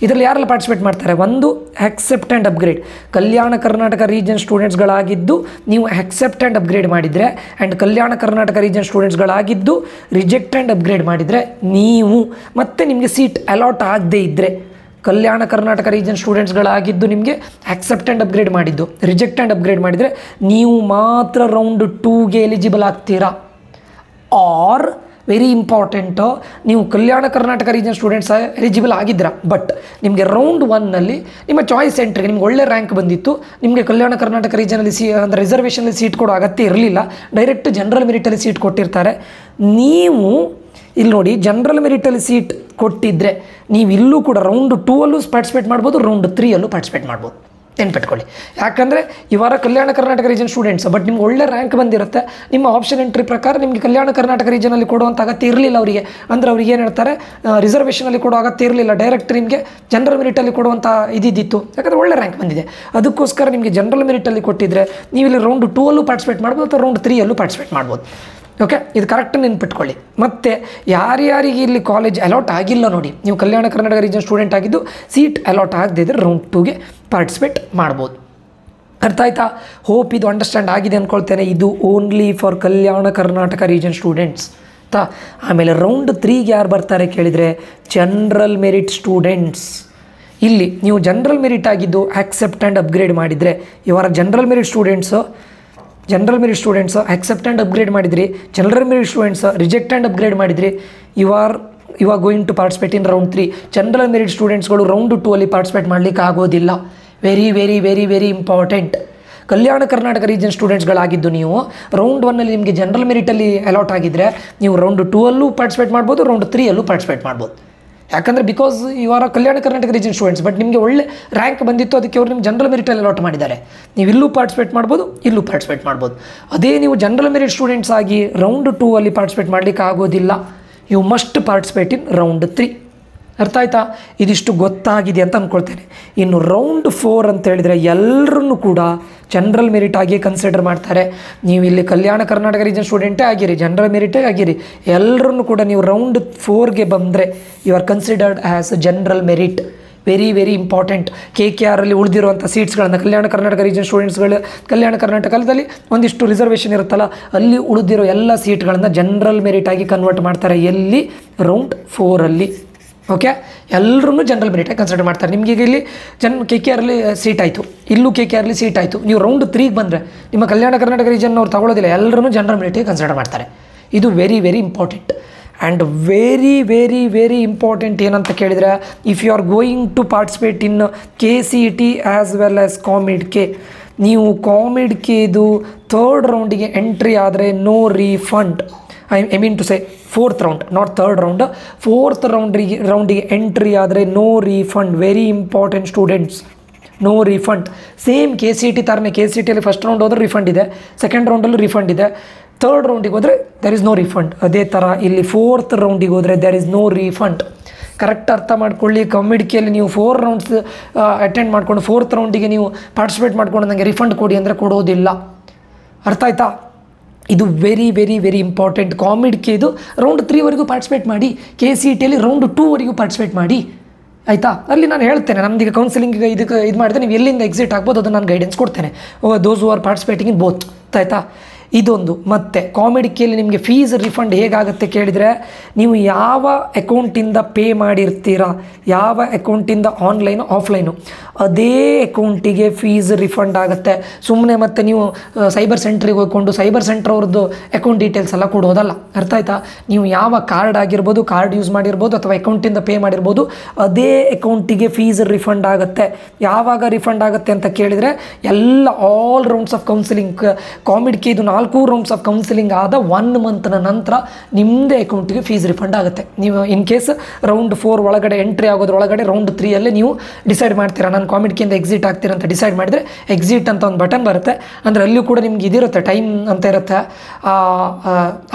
ಇದರಲ್ಲಿ ಯಾರೆಲ್ಲ ಪಾರ್ಟಿಸಿಪೇಟ್ ಮಾಡ್ತಾರೆ, ಒಂದು accept and upgrade. Kalyana Karnataka region ಸ್ಟೂಡೆಂಟ್ಸ್ಗಳಾಗಿದ್ದು ನೀವು ಆಕ್ಸೆಪ್ಟ್ ಆ್ಯಂಡ್ ಅಪ್ಗ್ರೇಡ್ ಮಾಡಿದರೆ, ಆ್ಯಂಡ್ ಕಲ್ಯಾಣ ಕರ್ನಾಟಕ ರೀಜನ್ ಸ್ಟೂಡೆಂಟ್ಸ್ಗಳಾಗಿದ್ದು ರಿಜೆಕ್ಟ್ ಆ್ಯಂಡ್ ಅಪ್ಗ್ರೇಡ್ ಮಾಡಿದರೆ ನೀವು, ಮತ್ತು ನಿಮಗೆ ಸೀಟ್ ಅಲಾಟ್ ಆಗದೇ ಇದ್ದರೆ, ಕಲ್ಯಾಣ ಕರ್ನಾಟಕ ರೀಜನ್ ಸ್ಟೂಡೆಂಟ್ಸ್ಗಳಾಗಿದ್ದು ನಿಮಗೆ ಆಕ್ಸೆಪ್ಟ್ ಆ್ಯಂಡ್ ಅಪ್ಗ್ರೇಡ್ ಮಾಡಿದ್ದು, ರಿಜೆಕ್ಟ್ ಆ್ಯಂಡ್ ಅಪ್ಗ್ರೇಡ್ ಮಾಡಿದರೆ ನೀವು ಮಾತ್ರ ರೌಂಡ್ 2ಗೆ ಎಲಿಜಿಬಲ್ ಆಗ್ತೀರಾ. ಆರ್ ವೆರಿ ಇಂಪಾರ್ಟೆಂಟು, ನೀವು ಕಲ್ಯಾಣ ಕರ್ನಾಟಕ ರೀಜನ್ ಸ್ಟೂಡೆಂಟ್ಸ್ ಎಲಿಜಿಬಲ್ ಆಗಿದ್ದೀರಾ, ಬಟ್ ನಿಮಗೆ ರೌಂಡ್ 1ನಲ್ಲಿ ನಿಮ್ಮ ಚಾಯ್ಸ್ ಎಂಟ್ರಿಗೆ ನಿಮ್ಗೆ ಒಳ್ಳೆ ರ್ಯಾಂಕ್ ಬಂದಿತ್ತು, ನಿಮಗೆ ಕಲ್ಯಾಣ ಕರ್ನಾಟಕ ರೀಜನಲ್ಲಿ ಅಂದರೆ ರಿಸರ್ವೇಷನಲ್ಲಿ ಸೀಟ್ ಕೊಡೋ ಅಗತ್ಯ ಇರಲಿಲ್ಲ, ಡೈರೆಕ್ಟ್ ಜನರಲ್ ಮೆರಿಟಲ್ಲಿ ಸೀಟ್ ಕೊಟ್ಟಿರ್ತಾರೆ. ನೀವು ಇಲ್ಲಿ ನೋಡಿ, ಜನರಲ್ ಮೆರಿಟಲ್ಲಿ ಸೀಟ್ ಕೊಟ್ಟಿದ್ದರೆ ನೀವು ಇಲ್ಲೂ ಕೂಡ ರೌಂಡ್ 2ಅಲ್ಲೂ ಪಾರ್ಟಿಸಿಪೇಟ್ ಮಾಡ್ಬೋದು, ರೌಂಡ್ 3ಅಲ್ಲೂ ಪಾರ್ಟಿಸಿಪೇಟ್ ಮಾಡ್ಬೋದು. ನೆನ್ಪಿಟ್ಕೊಳ್ಳಿ. ಯಾಕಂದರೆ ಈ ವಾರ ಕಲ್ಯಾಣ ಕರ್ನಾಟಕ ರೀಜನ್ ಸ್ಟೂಡೆಂಟ್ಸ್, ಬಟ್ ನಿಮ್ಗೆ ಒಳ್ಳೆ ರ್ಯಾಂಕ್ ಬಂದಿರುತ್ತೆ, ನಿಮ್ಮ ಆಪ್ಷನ್ ಎಂಟ್ರಿ ಪ್ರಕಾರ ನಿಮಗೆ ಕಲ್ಯಾಣ ಕರ್ನಾಟಕ ರೀಜನಲ್ಲಿ ಕೊಡುವಂಥ ಅಗತ್ಯ ಇರಲಿಲ್ಲ ಅವರಿಗೆ. ಅಂದರೆ ಅವ್ರಿಗೆ ಏನು ಹೇಳ್ತಾರೆ, ರಿಸರ್ವೇಷನಲ್ಲಿ ಕೊಡೋ ಅಗತ್ಯ ಇರಲಿಲ್ಲ, ಡೈರೆಕ್ಟ್ ನಿಮಗೆ ಜನರಲ್ ಮೆರಿಟಲ್ಲಿ ಕೊಡುವಂಥ ಇದಿದ್ದಿತ್ತು, ಯಾಕಂದರೆ ಒಳ್ಳೆ ರ್ಯಾಂಕ್ ಬಂದಿದೆ. ಅದಕ್ಕೋಸ್ಕರ ನಿಮಗೆ ಜನರಲ್ ಮೆರಿಟಲ್ಲಿ ಕೊಟ್ಟಿದ್ದರೆ ನೀವು ಇಲ್ಲಿ ರೌಂಡ್ 2ಅಲ್ಲೂ ಪಾರ್ಟಿಸಿಪೇಟ್ ಮಾಡ್ಬೋದು ಅಥವಾ ರೌಂಡ್ 3ಅಲ್ಲೂ ಪಾರ್ಟಿಸಿಪೇಟ್ ಮಾಡ್ಬೋದು. ಓಕೆ, ಇದು ಕರೆಕ್ಟ್ ನೆನ್ಪಿಟ್ಕೊಳ್ಳಿ. ಮತ್ತು ಯಾರ್ಯಾರಿಗೆ ಇಲ್ಲಿ ಕಾಲೇಜ್ ಅಲಾಟ್ ಆಗಿಲ್ಲ ನೋಡಿ, ನೀವು ಕಲ್ಯಾಣ ಕರ್ನಾಟಕ ರೀಜನ್ ಸ್ಟೂಡೆಂಟ್ ಆಗಿದ್ದು ಸೀಟ್ ಅಲಾಟ್ ಆಗದೇ ಇದ್ದರೆ ರೌಂಡ್ 2ಗೆ ಪಾರ್ಟಿಸಿಪೇಟ್ ಮಾಡ್ಬೋದು. ಅರ್ಥ ಆಯ್ತಾ? ಹೋಪ್ ಇದು ಅಂಡರ್ಸ್ಟ್ಯಾಂಡ್ ಆಗಿದೆ ಅಂದ್ಕೊಳ್ತೇನೆ. ಇದು only for Kalyana Karnataka region students. ಆಮೇಲೆ ರೌಂಡ್ 3ಗೆ ಯಾರು ಬರ್ತಾರೆ ಕೇಳಿದರೆ, ಜನರಲ್ ಮೆರಿಟ್ ಸ್ಟೂಡೆಂಟ್ಸ್. ಇಲ್ಲಿ ನೀವು ಜನರಲ್ ಮೆರಿಟ್ ಆಗಿದ್ದು ಆಕ್ಸೆಪ್ಟ್ ಆ್ಯಂಡ್ ಅಪ್ಗ್ರೇಡ್ ಮಾಡಿದರೆ, ಇವರ general merit students accept and upgrade ಮಾಡಿದ್ರಿ, general merit students reject and upgrade ಮಾಡಿದ್ರಿ, you are going to participate in round 3. General merit ಸ್ಟೂಡೆಂಟ್ಸ್ಗಳು ರೌಂಡ್ 2ಅಲ್ಲಿ ಪಾರ್ಟಿಸಿಪೇಟ್ ಮಾಡಲಿಕ್ಕೆ ಆಗೋದಿಲ್ಲ. Very very very very important. Kalyana Karnataka region ಸ್ಟೂಡೆಂಟ್ಸ್ಗಳಾಗಿದ್ದು ನೀವು ರೌಂಡ್ 1ಅಲ್ಲಿ ನಿಮಗೆ ಜನರಲ್ ಮೆರಿಟಲ್ಲಿ ಅಲಾಟ್ ಆಗಿದ್ದರೆ ನೀವು ರೌಂಡ್ 2ಅಲ್ಲೂ ಪಾರ್ಟಿಸಿಪೇಟ್ ಮಾಡ್ಬೋದು, ರೌಂಡ್ 3ಅಲ್ಲೂ ಪಾರ್ಟಿಸಿಪೇಟ್ ಮಾಡ್ಬೋದು. ಯಾಕಂದರೆ ಬಿಕಾಸ್ ಇವರ ಕಲ್ಯಾಣ ಕರ್ನಾಟಕ ರೀಜನ್ ಸ್ಟೂಡೆಂಟ್ಸ್, ಬಟ್ ನಿಮಗೆ ಒಳ್ಳೆ ರ್ಯಾಂಕ್ ಬಂದಿತ್ತು, ಅದಕ್ಕೆ ಅವರು ನಿಮ್ಮ ಜನರಲ್ ಮೆರಿಟಲ್ಲಿ ಅಲಾಟ್ ಮಾಡಿದ್ದಾರೆ. ನೀವು ಇಲ್ಲೂ ಪಾರ್ಟಿಸಿಪೇಟ್ ಮಾಡ್ಬೋದು, ಇಲ್ಲೂ ಪಾರ್ಟಿಸಿಪೇಟ್ ಮಾಡ್ಬೋದು. ಅದೇ ನೀವು ಜನರಲ್ ಮೆರಿಟ್ ಸ್ಟೂಡೆಂಟ್ಸ್ ಆಗಿ ರೌಂಡ್ 2ಅಲ್ಲಿ ಪಾರ್ಟಿಸಿಪೇಟ್ ಮಾಡಲಿಕ್ಕೆ ಆಗೋದಿಲ್ಲ. You must participate in round 3. ಅರ್ಥ ಆಯ್ತಾ? ಇದಿಷ್ಟು ಗೊತ್ತಾಗಿದೆ ಅಂತ ಅಂದ್ಕೊಳ್ತೇನೆ. ಇನ್ನು ರೌಂಡ್ 4 ಅಂತ ಹೇಳಿದರೆ ಎಲ್ಲರನ್ನೂ ಕೂಡ ಜನರಲ್ ಮೆರಿಟ್ ಆಗಿ ಕನ್ಸಿಡರ್ ಮಾಡ್ತಾರೆ. ನೀವು ಇಲ್ಲಿ ಕಲ್ಯಾಣ ಕರ್ನಾಟಕ ರೀಜನ್ ಸ್ಟೂಡೆಂಟೇ ಆಗಿರಿ, ಜನರಲ್ ಮೆರಿಟೇ ಆಗಿರಿ, ಎಲ್ಲರನ್ನೂ ಕೂಡ ನೀವು ರೌಂಡ್ 4ಗೆ ಬಂದರೆ you are considered as general merit. Very very important. KKRಲ್ಲಿ ಉಳಿದಿರುವಂಥ ಸೀಟ್ಸ್ಗಳನ್ನು ಕಲ್ಯಾಣ ಕರ್ನಾಟಕ ರೀಜನ್ ಸ್ಟೂಡೆಂಟ್ಸ್ಗಳು, ಕಲ್ಯಾಣ ಕರ್ನಾಟಕದಲ್ಲಿ ಒಂದಿಷ್ಟು ರಿಸರ್ವೇಷನ್ ಇರುತ್ತಲ್ಲ, ಅಲ್ಲಿ ಉಳಿದಿರೋ ಎಲ್ಲ ಸೀಟ್ಗಳನ್ನು ಜನರಲ್ ಮೆರಿಟ್ ಆಗಿ ಕನ್ವರ್ಟ್ ಮಾಡ್ತಾರೆ. ಎಲ್ಲಿ? ರೌಂಡ್ 4ಅಲ್ಲಿ. ಓಕೆ, ಎಲ್ಲರೂ ಜನರಲ್ ಮೆರಿಟಾಗಿ ಕನ್ಸಿಡರ್ ಮಾಡ್ತಾರೆ. ನಿಮಗೆ ಇಲ್ಲಿ KKRಲ್ಲಿ ಸೀಟ್ ಆಯಿತು, ಇಲ್ಲೂ KKRಲ್ಲಿ ಸೀಟ್ ಆಯಿತು, ನೀವು ರೌಂಡ್ 3ಗೆ ಬಂದರೆ ನಿಮ್ಮ ಕಲ್ಯಾಣ ಕರ್ನಾಟಕ ರೀಜನ್ ಅವ್ರು ತಗೊಳ್ಳೋದಿಲ್ಲ, ಎಲ್ಲರೂ ಜನರಲ್ ಮೆರಿಟಿಗೆ ಕನ್ಸಿಡರ್ ಮಾಡ್ತಾರೆ. ಇದು very very important. And very very very important ಏನಂತ ಕೇಳಿದರೆ, if you are going to participate in KCET as well as COMEDK, ನೀವು ಕಾಮಿಡ್ಕಿದು ಥರ್ಡ್ ರೌಂಡಿಗೆ ಎಂಟ್ರಿ ಆದರೆ no refund. I mean to say fourth round, not third round, fourth ರೌಂಡಿಗೆ ಎಂಟ್ರಿ ಆದರೆ no refund. Very important students, no refund. Same KCT ಥರನೇ, KCTಯಲ್ಲಿ ಫಸ್ಟ್ ರೌಂಡ್ ಹೋದ್ರೆ ರಿಫಂಡ್ ಇದೆ, ಸೆಕೆಂಡ್ ರೌಂಡಲ್ಲೂ ರಿಫಂಡ್ ಇದೆ, ಥರ್ಡ್ ರೌಂಡಿಗೆ ಹೋದರೆ ದೆರ್ ಇಸ್ ನೋ ರಿಫಂಡ್. ಅದೇ ಥರ ಇಲ್ಲಿ ಫೋರ್ತ್ ರೌಂಡಿಗೆ ಹೋದರೆ there is no refund. Correct ಅರ್ಥ ಮಾಡ್ಕೊಳ್ಳಿ. ಕಮ್ಯುನಿಟಿಯಲ್ಲಿ ನೀವು 4 ರೌಂಡ್ಸ್ ಅಟೆಂಡ್ ಮಾಡ್ಕೊಂಡು ಫೋರ್ತ್ ರೌಂಡಿಗೆ ನೀವು ಪಾರ್ಟಿಸಿಪೇಟ್ ಮಾಡ್ಕೊಂಡು ನನಗೆ ರಿಫಂಡ್ ಕೊಡಿ ಅಂದರೆ ಕೊಡೋದಿಲ್ಲ. ಅರ್ಥ ಆಯ್ತಾ? ಇದು ವೆರಿ ವೆರಿ ವೆರಿ ಇಂಪಾರ್ಟೆಂಟ್. ಕಾಮಿಡ್ಗೆ ಇದು ರೌಂಡ್ 3ವರೆಗೂ ಪಾರ್ಟಿಸಿಪೇಟ್ ಮಾಡಿ, KCTಯಲ್ಲಿ ರೌಂಡ್ 2ವರೆಗೂ ಪಾರ್ಟಿಸಿಪೇಟ್ ಮಾಡಿ. ಆಯಿತಾ? ಅಲ್ಲಿ ನಾನು ಹೇಳ್ತೇನೆ, ನಮ್ದೀಗ ಕೌನ್ಸಿಲಿಂಗಿಗೆ ಇದಕ್ಕೆ ಇದು ಮಾಡಿದ್ರೆ ನೀವು ಎಲ್ಲಿಂದ ಎಕ್ಸಿಟ್ ಆಗ್ಬೋದು ಅದನ್ನು ನಾನು ಗೈಡೆನ್ಸ್ ಕೊಡ್ತೇನೆ. Those who are participating in both. ಆಯಿತಾ? ಇದೊಂದು. ಮತ್ತು ಕಾಮಿಡಿಕೆಯಲ್ಲಿ ನಿಮಗೆ ಫೀಸ್ ರಿಫಂಡ್ ಹೇಗಾಗುತ್ತೆ ಕೇಳಿದರೆ, ನೀವು ಯಾವ ಅಕೌಂಟಿಂದ ಪೇ ಮಾಡಿರ್ತೀರಾ, ಯಾವ ಅಕೌಂಟಿಂದ ಆನ್ಲೈನು ಆಫ್ಲೈನು, ಅದೇ ಅಕೌಂಟಿಗೆ ಫೀಸ್ ರಿಫಂಡ್ ಆಗುತ್ತೆ. ಸುಮ್ಮನೆ ಮತ್ತು ನೀವು ಸೈಬರ್ ಸೆಂಟ್ರಿಗೆ ಹೋಗ್ಕೊಂಡು ಸೈಬರ್ ಸೆಂಟ್ರ್ ಅವ್ರದ್ದು ಅಕೌಂಟ್ ಡೀಟೇಲ್ಸ್ ಎಲ್ಲ ಕೊಡೋದಲ್ಲ. ಅರ್ಥ ಆಯ್ತಾ? ನೀವು ಯಾವ ಕಾರ್ಡ್ ಆಗಿರ್ಬೋದು, ಕಾರ್ಡ್ ಯೂಸ್ ಮಾಡಿರ್ಬೋದು ಅಥವಾ ಅಕೌಂಟಿಂದ ಪೇ ಮಾಡಿರ್ಬೋದು, ಅದೇ ಅಕೌಂಟಿಗೆ ಫೀಸ್ ರಿಫಂಡ್ ಆಗುತ್ತೆ. ಯಾವಾಗ ರಿಫಂಡ್ ಆಗುತ್ತೆ ಅಂತ ಕೇಳಿದರೆ, ಎಲ್ಲ ಆಲ್ ರೌಂಡ್ಸ್ ಆಫ್ ಕೌನ್ಸಿಲಿಂಗ್ ಕಾಮಿಡ್ಗೆ ಇದು 4 ರೌಂಡ್ಸ್ ಆಫ್ ಕೌನ್ಸಿಲಿಂಗ್ ಆದ 1 ಮಂತ್ನ ನಂತರ ನಿಮ್ಮದೇ ಅಕೌಂಟಿಗೆ ಫೀಸ್ ರಿಫಂಡ್ ಆಗುತ್ತೆ. ನೀವು ಇನ್ ಕೇಸ್ ರೌಂಡ್ 4 ಒಳಗಡೆ ಎಂಟ್ರಿ ಆಗೋದ್ರೊಳಗಡೆ ರೌಂಡ್ 3 ನೀವು ಡಿಸೈಡ್ ಮಾಡ್ತೀರಾ ನಾನು ಕಾಮಿಡ್ಕಿಂದ ಎಕ್ಸಿಟ್ ಆಗ್ತೀರಾ ಅಂತ ಡಿಸೈಡ್ ಮಾಡಿದರೆ ಎಕ್ಸಿಟ್ ಅಂತ ಒಂದು ಬಟನ್ ಬರುತ್ತೆ. ಅಂದರೆ ಅಲ್ಲಿಯೂ ಕೂಡ ನಿಮ್ಗೆ ಇದಿರುತ್ತೆ, ಟೈಮ್ ಅಂತ ಇರುತ್ತೆ.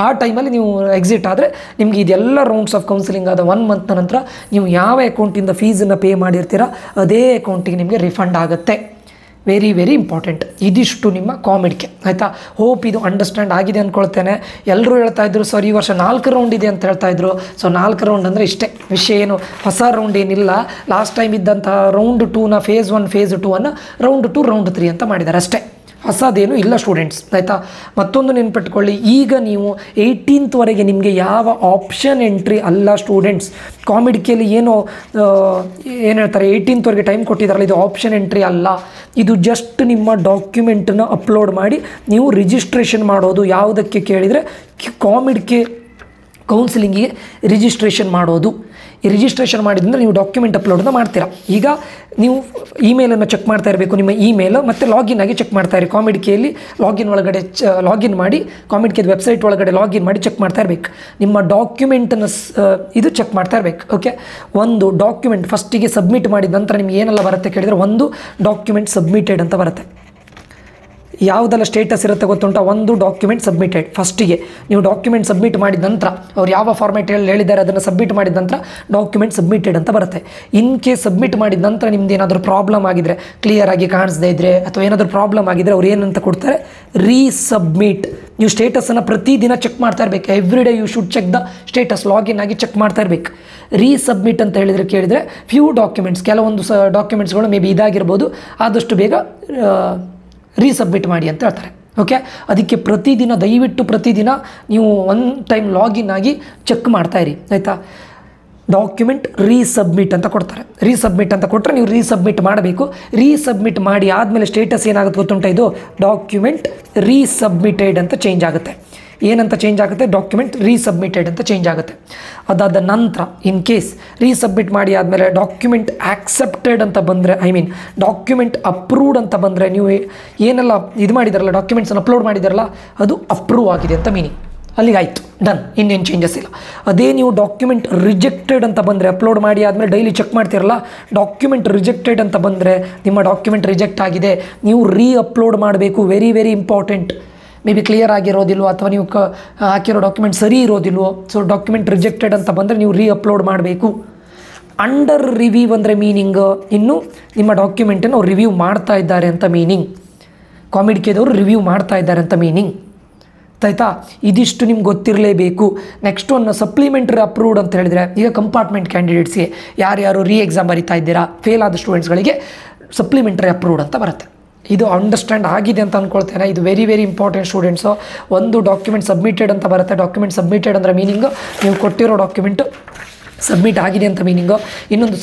ಆ ಟೈಮಲ್ಲಿ ನೀವು ಎಕ್ಸಿಟ್ ಆದರೆ ನಿಮ್ಗೆ ಇದೆಲ್ಲ ರೌಂಡ್ಸ್ ಆಫ್ ಕೌನ್ಸಿಲಿಂಗ್ ಆದ 1 ಮಂತ್ನ ನಂತರ ನೀವು ಯಾವ ಅಕೌಂಟಿಂದ ಫೀಸನ್ನು ಪೇ ಮಾಡಿರ್ತೀರಾ ಅದೇ ಅಕೌಂಟಿಗೆ ನಿಮಗೆ ರಿಫಂಡ್ ಆಗುತ್ತೆ. Very very important. ಇದಿಷ್ಟು ನಿಮ್ಮ ಕಾಮಿಡ್ಗೆ. ಆಯಿತಾ? ಹೋಪ್ ಇದು ಅಂಡರ್ಸ್ಟ್ಯಾಂಡ್ ಆಗಿದೆ ಅಂದ್ಕೊಳ್ತೇನೆ. ಎಲ್ಲರೂ ಹೇಳ್ತಾಯಿದ್ರು ಸರ್ ಈ ವರ್ಷ 4 ರೌಂಡ್ ಇದೆ ಅಂತ ಹೇಳ್ತಾಯಿದ್ರು. ಸೊ 4 ರೌಂಡ್ ಅಂದರೆ ಇಷ್ಟೇ ವಿಷಯ, ಏನು ಹೊಸ ರೌಂಡ್ ಏನಿಲ್ಲ. ಲಾಸ್ಟ್ ಟೈಮ್ ಇದ್ದಂತಹ ರೌಂಡ್ 2ನ ಫೇಸ್ 1 ಫೇಸ್ 2 ರೌಂಡ್ 2 ರೌಂಡ್ 3 ಅಂತ ಮಾಡಿದ್ದಾರೆ ಅಷ್ಟೇ. ಹೊಸದೇನು ಇಲ್ಲ ಸ್ಟೂಡೆಂಟ್ಸ್. ಆಯಿತಾ? ಮತ್ತೊಂದು ನೆನ್ಪಿಟ್ಕೊಳ್ಳಿ, ಈಗ ನೀವು 18th ನಿಮಗೆ ಯಾವ ಆಪ್ಷನ್ ಎಂಟ್ರಿ ಅಲ್ಲ ಸ್ಟೂಡೆಂಟ್ಸ್. ಕಾಮಿಡ್ಕಿಯಲ್ಲಿ ಏನು ಹೇಳ್ತಾರೆ 18th ಟೈಮ್ ಕೊಟ್ಟಿದ್ದಾರಲ್ಲ, ಇದು ಆಪ್ಷನ್ ಎಂಟ್ರಿ ಅಲ್ಲ. ಇದು ಜಸ್ಟ್ ನಿಮ್ಮ ಡಾಕ್ಯುಮೆಂಟನ್ನು ಅಪ್ಲೋಡ್ ಮಾಡಿ ನೀವು ರಿಜಿಸ್ಟ್ರೇಷನ್ ಮಾಡೋದು. ಯಾವುದಕ್ಕೆ ಕೇಳಿದರೆ ಕಾಮಿಡ್ಗೆ ಕೌನ್ಸಿಲಿಂಗಿಗೆ ರಿಜಿಸ್ಟ್ರೇಷನ್ ಮಾಡೋದು. ಈ ರಿಜಿಸ್ಟ್ರೇಷನ್ ಮಾಡಿದ್ರೆ ನೀವು ಡಾಕ್ಯುಮೆಂಟ್ ಅಪ್ಲೋಡನ್ನು ಮಾಡ್ತೀರಾ. ಈಗ ನೀವು ಇಮೇಲನ್ನು ಚೆಕ್ ಮಾಡ್ತಾ ಇರಬೇಕು, ನಿಮ್ಮ ಇಮೇಲ್ ಮತ್ತು ಲಾಗಿನ್ ಆಗಿ ಚೆಕ್ ಮಾಡ್ತಾ ಇರಿ. ಕಾಮಿಡ್ಕೆಯಲ್ಲಿ ಲಾಗಿನ್ ಒಳಗಡೆ ಲಾಗಿನ್ ಮಾಡಿ, ಕಾಮಿಡ್ಕೆ ವೆಬ್ಸೈಟ್ ಒಳಗಡೆ ಲಾಗಿನ್ ಮಾಡಿ ಚೆಕ್ ಮಾಡ್ತಾ ಇರಬೇಕು. ನಿಮ್ಮ ಡಾಕ್ಯುಮೆಂಟನ್ನು ಇದು ಚೆಕ್ ಮಾಡ್ತಾ ಇರಬೇಕು. ಓಕೆ, ಒಂದು ಡಾಕ್ಯುಮೆಂಟ್ ಫಸ್ಟಿಗೆ ಸಬ್ಮಿಟ್ ಮಾಡಿದ ನಂತರ ನಿಮ್ಗೆ ಏನೆಲ್ಲ ಬರುತ್ತೆ ಕೇಳಿದರೆ, ಒಂದು ಡಾಕ್ಯುಮೆಂಟ್ ಸಬ್ಮಿಟೆಡ್ ಅಂತ ಬರುತ್ತೆ. ಯಾವುದೆಲ್ಲ ಸ್ಟೇಟಸ್ ಇರುತ್ತೆ ಗೊತ್ತುಂಟ? ಒಂದು ಡಾಕ್ಯುಮೆಂಟ್ ಸಬ್ಮಿಟೆಡ್. ಫಸ್ಟಿಗೆ ನೀವು ಡಾಕ್ಯುಮೆಂಟ್ ಸಬ್ಮಿಟ್ ಮಾಡಿದ ನಂತರ ಅವ್ರು ಯಾವ ಫಾರ್ಮೇಟ್ ಹೇಳಿದ್ದಾರೆ ಅದನ್ನು ಸಬ್ಮಿಟ್ ಮಾಡಿದ ನಂತರ ಡಾಕ್ಯುಮೆಂಟ್ ಸಬ್ಮಿಟೆಡ್ ಅಂತ ಬರುತ್ತೆ. ಇನ್ ಕೇಸ್ ಸಬ್ಮಿಟ್ ಮಾಡಿದ ನಂತರ ನಿಮ್ದು ಏನಾದರೂ ಪ್ರಾಬ್ಲಮ್ ಆಗಿದ್ರೆ, ಕ್ಲಿಯರ್ ಆಗಿ ಕಾಣಿಸದೇ ಇದ್ದರೆ ಅಥವಾ ಏನಾದರೂ ಪ್ರಾಬ್ಲಮ್ ಆಗಿದ್ದರೆ ಅವ್ರು ಏನಂತ ಕೊಡ್ತಾರೆ, ರೀಸಬ್ಮಿಟ್. ನೀವು ಸ್ಟೇಟಸನ್ನು ಪ್ರತಿದಿನ ಚೆಕ್ ಮಾಡ್ತಾ ಇರಬೇಕು. Every day you should check the status. Login ಆಗಿ ಚೆಕ್ ಮಾಡ್ತಾ ಇರಬೇಕು. ರೀಸಬ್ಮಿಟ್ ಅಂತ ಕೇಳಿದರೆ ಫ್ಯೂ ಡಾಕ್ಯುಮೆಂಟ್ಸ್, ಕೆಲವೊಂದು ಡಾಕ್ಯುಮೆಂಟ್ಸ್ಗಳು ಮೇ ಬಿ ಇದಾಗಿರ್ಬೋದು, ಆದಷ್ಟು ಬೇಗ ರೀಸಬ್ಮಿಟ್ ಮಾಡಿ ಅಂತ ಹೇಳ್ತಾರೆ. ಓಕೆ, ಅದಕ್ಕೆ ಪ್ರತಿದಿನ ದಯವಿಟ್ಟು ಪ್ರತಿದಿನ ನೀವು ಒನ್ ಟೈಮ್ ಲಾಗಿನ್ ಆಗಿ ಚೆಕ್ ಮಾಡ್ತಾಯಿರಿ. ಆಯಿತಾ? ಡಾಕ್ಯುಮೆಂಟ್ ರೀಸಬ್ಮಿಟ್ ಅಂತ ಕೊಡ್ತಾರೆ. ರೀಸಬ್ಮಿಟ್ ಅಂತ ಕೊಟ್ಟರೆ ನೀವು ರೀಸಬ್ಮಿಟ್ ಮಾಡಬೇಕು. ರೀಸಬ್ಮಿಟ್ ಮಾಡಿ ಆದಮೇಲೆ ಸ್ಟೇಟಸ್ ಏನಾಗುತ್ತೆ ಗೊತ್ತುಂಟ? ಇದು ಡಾಕ್ಯುಮೆಂಟ್ ರೀಸಬ್ಮಿಟೆಡ್ ಅಂತ ಚೇಂಜ್ ಆಗುತ್ತೆ. ಏನಂತ ಚೇಂಜ್ ಆಗುತ್ತೆ? ಡಾಕ್ಯುಮೆಂಟ್ ರೀಸಬ್ಮಿಟೆಡ್ ಅಂತ ಚೇಂಜ್ ಆಗುತ್ತೆ. ಅದಾದ ನಂತರ ಇನ್ ಕೇಸ್ ರೀಸಬ್ಮಿಟ್ ಮಾಡಿ ಆದಮೇಲೆ ಡಾಕ್ಯುಮೆಂಟ್ ಆಕ್ಸೆಪ್ಟೆಡ್ ಅಂತ ಬಂದರೆ, ಐ ಮೀನ್ ಡಾಕ್ಯುಮೆಂಟ್ ಅಪ್ರೂವ್ಡ್ ಅಂತ ಬಂದರೆ, ನೀವು ಏನೆಲ್ಲ ಇದು ಮಾಡಿದಾರಲ್ಲ, ಡಾಕ್ಯುಮೆಂಟ್ಸನ್ನು ಅಪ್ಲೋಡ್ ಮಾಡಿದಾರಲ್ಲ, ಅದು ಅಪ್ರೂವ್ ಆಗಿದೆ ಅಂತ ಮೀನಿಂಗ್. ಅಲ್ಲಿಗೆ ಆಯಿತು, ಡನ್, ಇನ್ನೇನು ಚೇಂಜಸ್ ಇಲ್ಲ. ಅದೇ ನೀವು ಡಾಕ್ಯುಮೆಂಟ್ ರಿಜೆಕ್ಟೆಡ್ ಅಂತ ಬಂದರೆ, ಅಪ್ಲೋಡ್ ಮಾಡಿ ಆದಮೇಲೆ ಡೈಲಿ ಚೆಕ್ ಮಾಡ್ತಿರಲ್ಲ, ಡಾಕ್ಯುಮೆಂಟ್ ರಿಜೆಕ್ಟೆಡ್ ಅಂತ ಬಂದರೆ ನಿಮ್ಮ ಡಾಕ್ಯುಮೆಂಟ್ ರಿಜೆಕ್ಟ್ ಆಗಿದೆ, ನೀವು ಅಪ್ಲೋಡ್ ಮಾಡಬೇಕು. Very very important. Maybe clear ಆಗಿರೋದಿಲ್ವೋ ಅಥವಾ ನೀವು ಹಾಕಿರೋ ಡಾಕ್ಯುಮೆಂಟ್ ಸರಿ ಇರೋದಿಲ್ವೋ. ಸೊ ಡಾಕ್ಯುಮೆಂಟ್ ರಿಜೆಕ್ಟೆಡ್ ಅಂತ ಬಂದರೆ ನೀವು ಅಪ್ಲೋಡ್ ಮಾಡಬೇಕು. ಅಂಡರ್ ರಿವ್ಯೂ ಅಂದರೆ ಮೀನಿಂಗ್, ಇನ್ನು ನಿಮ್ಮ ಡಾಕ್ಯುಮೆಂಟನ್ನು ಅವ್ರು ರಿವ್ಯೂ ಮಾಡ್ತಾ ಇದ್ದಾರೆ ಅಂತ ಮೀನಿಂಗ್. ಕಾಮಿಡ್ಕೆದವರು ರಿವ್ಯೂ ಮಾಡ್ತಾ ಇದ್ದಾರೆ ಅಂತ ಮೀನಿಂಗ್. ಆಯಿತಾ? ಇದಿಷ್ಟು ನಿಮ್ಗೆ ಗೊತ್ತಿರಲೇಬೇಕು. ನೆಕ್ಸ್ಟ್ ಒಂದು ಸಪ್ಲಿಮೆಂಟ್ರಿ ಅಪ್ರೂವ್ಡ್ ಅಂತ ಹೇಳಿದರೆ, ಈಗ ಕಂಪಾರ್ಟ್ಮೆಂಟ್ ಕ್ಯಾಂಡಿಡೇಟ್ಸ್ಗೆ ಯಾರ್ಯಾರು ಎಕ್ಸಾಮ್ ಬರಿತಾ ಇದ್ದೀರಾ, ಫೇಲ್ ಆದ ಸ್ಟೂಡೆಂಟ್ಸ್ಗಳಿಗೆ ಸಪ್ಲಿಮೆಂಟ್ರಿ ಅಪ್ರೂವ್ಡ್ ಅಂತ ಬರುತ್ತೆ. ಇದು ಅಂಡರ್ಸ್ಟ್ಯಾಂಡ್ ಆಗಿದೆ ಅಂತ ಅಂದ್ಕೊಳ್ತೇನೆ. ಇದು ವೆರಿ ವೆರಿ ಇಂಪಾರ್ಟೆಂಟ್ ಸ್ಟೂಡೆಂಟ್ಸು. ಒಂದು ಡಾಕ್ಯುಮೆಂಟ್ ಸಬ್ಮಿಟೆಡ್ ಅಂತ ಬರುತ್ತೆ. ಡಾಕ್ಯುಮೆಂಟ್ ಸಬ್ಮಿಟೆಡ್ ಅಂದರೆ ಮೀನಿಂಗು ನೀವು ಕೊಟ್ಟಿರೋ ಡಾಕ್ಯುಮೆಂಟು ಸಬ್ಮಿಟ್ ಆಗಿದೆ ಅಂತ ಮೀನಿಂಗು. ಇನ್ನೊಂದು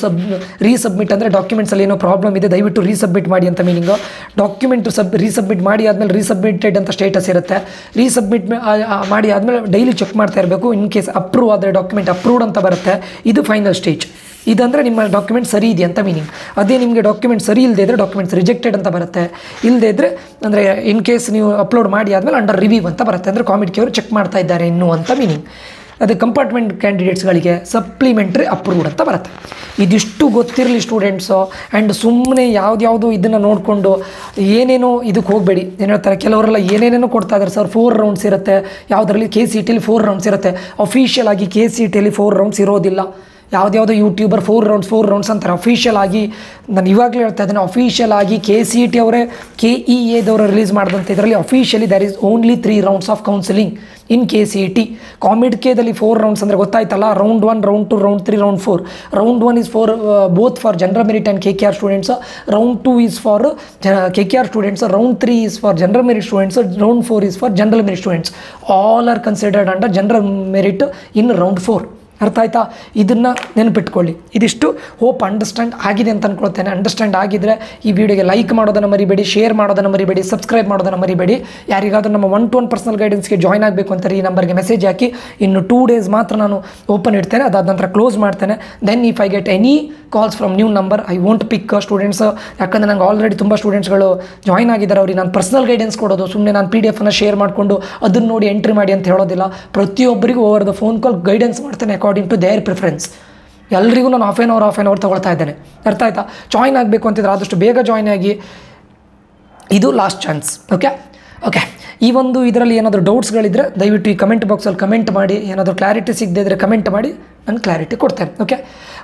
ರೀಸಬ್ಮಿಟ್ ಅಂದರೆ ಡಾಕ್ಯುಮೆಂಟ್ಸಲ್ಲಿ ಏನೋ ಪ್ರಾಬ್ಲಮ್ ಇದೆ ದಯವಿಟ್ಟು ರೀಸಬ್ಮಿಟ್ ಮಾಡಿ ಅಂತ ಮೀನಿಂಗು. ಡಾಕ್ಯುಮೆಂಟು ರೀಸಬ್ಮಿಟ್ ಮಾಡಿ ಆದಮೇಲೆ ರೀಸಬ್ಮಿಟೆಡ್ ಅಂತ ಸ್ಟೇಟಸ್ ಇರುತ್ತೆ. ರೀಸಬ್ಮಿಟ್ ಮಾಡಿ ಆದಮೇಲೆ ಡೈಲಿ ಚೆಕ್ ಮಾಡ್ತಾ ಇರಬೇಕು. ಇನ್ ಕೇಸ್ ಅಪ್ರೂವ್ ಆದರೆ ಡಾಕ್ಯುಮೆಂಟ್ ಅಪ್ರೂವ್ಡ್ ಅಂತ ಬರುತ್ತೆ. ಇದು ಫೈನಲ್ ಸ್ಟೇಜ್. ಇದಂದರೆ ನಿಮ್ಮ ಡಾಕ್ಯುಮೆಂಟ್ ಸರಿ ಇದೆ ಅಂತ ಮೀನಿಂಗ್. ಅದೇ ನಿಮಗೆ ಡಾಕ್ಯುಮೆಂಟ್ ಸರಿ ಇಲ್ಲದೇ ಇದ್ದರೆ ಡಾಕ್ಯುಮೆಂಟ್ಸ್ ರಿಜೆಕ್ಟೆಡ್ ಅಂತ ಬರುತ್ತೆ. ಇಲ್ಲದೇ ಇದ್ದರೆ ಅಂದರೆ ಇನ್ ಕೇಸ್ ನೀವು ಅಪ್ಲೋಡ್ ಮಾಡಿ ಆದಮೇಲೆ ಅಂಡರ್ ರಿವ್ಯೂ ಅಂತ ಬರುತ್ತೆ. ಅಂದರೆ ಕಾಮಿಟ್ಗೆ ಅವರು ಚೆಕ್ ಮಾಡ್ತಾ ಇದ್ದಾರೆ ಇನ್ನೂ ಅಂತ ಮೀನಿಂಗ್. ಅದು ಕಂಪಾರ್ಟ್ಮೆಂಟ್ ಕ್ಯಾಂಡಿಡೇಟ್ಸ್ಗಳಿಗೆ ಸಪ್ಲಿಮೆಂಟ್ರಿ ಅಪ್ರೂವ್ಡ್ ಅಂತ ಬರುತ್ತೆ. ಇದಿಷ್ಟು ಗೊತ್ತಿರಲಿ ಸ್ಟೂಡೆಂಟ್ಸು. ಆ್ಯಂಡ್ ಸುಮ್ಮನೆ ಯಾವ್ದು ಇದನ್ನು ನೋಡಿಕೊಂಡು ಏನೇನೋ ಇದಕ್ಕೆ ಹೋಗಬೇಡಿ. ಏನು ಹೇಳ್ತಾರೆ ಕೆಲವರೆಲ್ಲ ಏನೇನೇನೋ ಕೊಡ್ತಾ ಇದ್ದಾರೆ ಸರ್. 4 ರೌಂಡ್ಸ್ ಇರುತ್ತೆ ಯಾವುದರಲ್ಲಿ KCETಲಿ 4 ರೌಂಡ್ಸ್ ಇರುತ್ತೆ. ಅಫಿಷಿಯಲ್ ಆಗಿ KCETಲಿ 4 ರೌಂಡ್ಸ್ ಇರೋದಿಲ್ಲ. ಯಾವುದ್ಯಾವುದೋ ಯೂಟ್ಯೂಬರ್ 4 ರೌಂಡ್ಸ್ ಅಂತಾರೆ. ಅಫಿಷಿಯಲ್ ಆಗಿ ನಾನು ಇವಾಗಲೇ ಹೇಳ್ತಾ ಇದ್ದೇನೆ, ಅಫಿಷಿಯಲ್ ಆಗಿ KCET ಅವರೇ KEAದವರು ರಿಲೀಸ್ ಮಾಡಿದಂಥ ಇದರಲ್ಲಿ officially there is only 3 rounds of counselling in KCET. ಕಾಮಿಡ್ಕೆದಲ್ಲಿ 4 ರೌಂಡ್ಸ್ ಅಂದರೆ ಗೊತ್ತಾಯ್ತಲ್ಲ. Round 1, round 2, round 3, round 4. Round 1 is for both for general merit and KKR students. Round 2 is for KKR students. Round 3 is for general merit students. Round 4 is for general merit students. All are considered under general merit in round 4. ಅರ್ಥ ಆಯ್ತಾ? ಇದನ್ನು ನೆನಪಿಟ್ಕೊಳ್ಳಿ. ಇದಿಷ್ಟು ಹೋಪ್ ಅಂಡರ್ಸ್ಟ್ಯಾಂಡ್ ಆಗಿದೆ ಅಂತ ಅಂದ್ಕೊಳ್ತೇನೆ. ಅಂಡರ್ಸ್ಟ್ಯಾಂಡ್ ಆಗಿದ್ದರೆ ಈ ವಿಡಿಯೋಗೆ ಲೈಕ್ ಮಾಡೋದನ್ನು ಮರಿಬೇಡಿ, ಶೇರ್ ಮಾಡೋದನ್ನು ಮರಿಬೇಡಿ, ಸಬ್ಸ್ಕ್ರೈಬ್ ಮಾಡೋದನ್ನು ಮರಿಬೇಡಿ. ಯಾರಿಗಾದರೂ ನಮ್ಮ 1-to-1 ಪರ್ಸನಲ್ ಗೈಡೆನ್ಸ್ಗೆ ಜಾಯ್ನ್ ಆಗಬೇಕು ಅಂತಾರೆ ಈ ನಂಬರ್ಗೆ ಮೆಸೇಜ್ ಹಾಕಿ. ಇನ್ನು 2 ಡೇಸ್ ಮಾತ್ರ ನಾನು ಓಪನ್ ಇಡ್ತೇನೆ, ಅದಾದ ನಂತರ ಕ್ಲೋಸ್ ಮಾಡ್ತೇನೆ. Then if I get any calls from new number I won't pick students. ಯಾಕಂದರೆ ನಂಗೆ ಆಲ್ರೆಡಿ ತುಂಬ ಸ್ಟೂಡೆಂಟ್ಸ್ಗಳು ಜಾಯ್ನ್ ಆಗಿದ್ದಾರೆ. ಅವ್ರಿಗೆ ನಾನು ಪರ್ಸನಲ್ ಗೈಡೆನ್ಸ್ ಕೊಡೋದು ಸುಮ್ಮನೆ ನಾನು PDF ಶೇರ್ ಮಾಡಿಕೊಂಡು ಅದನ್ನು ನೋಡಿ ಎಂಟ್ರಿ ಮಾಡಿ ಅಂತ ಹೇಳೋದಿಲ್ಲ. ಪ್ರತಿಯೊಬ್ಬರಿಗೂ over the phone call guidance ಮಾಡ್ತೇನೆ ಅಕಾರ್ಡಿಂಗ್ ಟು ದೇರ್ ಪ್ರಿಫರೆನ್ಸ್. ಎಲ್ರಿಗೂ ನಾನು ಹಾಫ್ ಆನ್ ಅವರ್ ತೊಗೊಳ್ತಾ ಇದ್ದೇನೆ. ಅರ್ಥ ಆಯ್ತಾ? ಜಾಯ್ನ್ ಆಗಬೇಕು ಅಂತಿದ್ರೆ ಆದಷ್ಟು ಬೇಗ ಜಾಯ್ನ್ ಆಗಿ. ಇದು ಲಾಸ್ಟ್ ಚಾನ್ಸ್. ಓಕೆ ಈ ಒಂದು ಇದರಲ್ಲಿ ಏನಾದರೂ ಡೌಟ್ಸ್ಗಳಿದ್ದರೆ ದಯವಿಟ್ಟು ಈ ಕಮೆಂಟ್ ಬಾಕ್ಸಲ್ಲಿ ಕಮೆಂಟ್ ಮಾಡಿ. ಏನಾದರೂ ಕ್ಲಾರಿಟಿ ಸಿಗದೇ ಇದ್ದರೆ ಕಮೆಂಟ್ ಮಾಡಿ, ನಾನು ಕ್ಲಾರಿಟಿ ಕೊಡ್ತೇನೆ. ಓಕೆ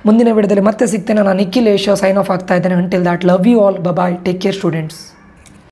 ಮುಂದಿನ ವಿಡಿಯೋದಲ್ಲಿ ಮತ್ತೆ ಸಿಗ್ತೇನೆ. ನಾನು ನಿಖಿಲೇಶ್ ಸೈನ್ ಆಫ್ ಆಗ್ತಾ ಇದ್ದೇನೆ. Until that love you all. Bye. Take care students.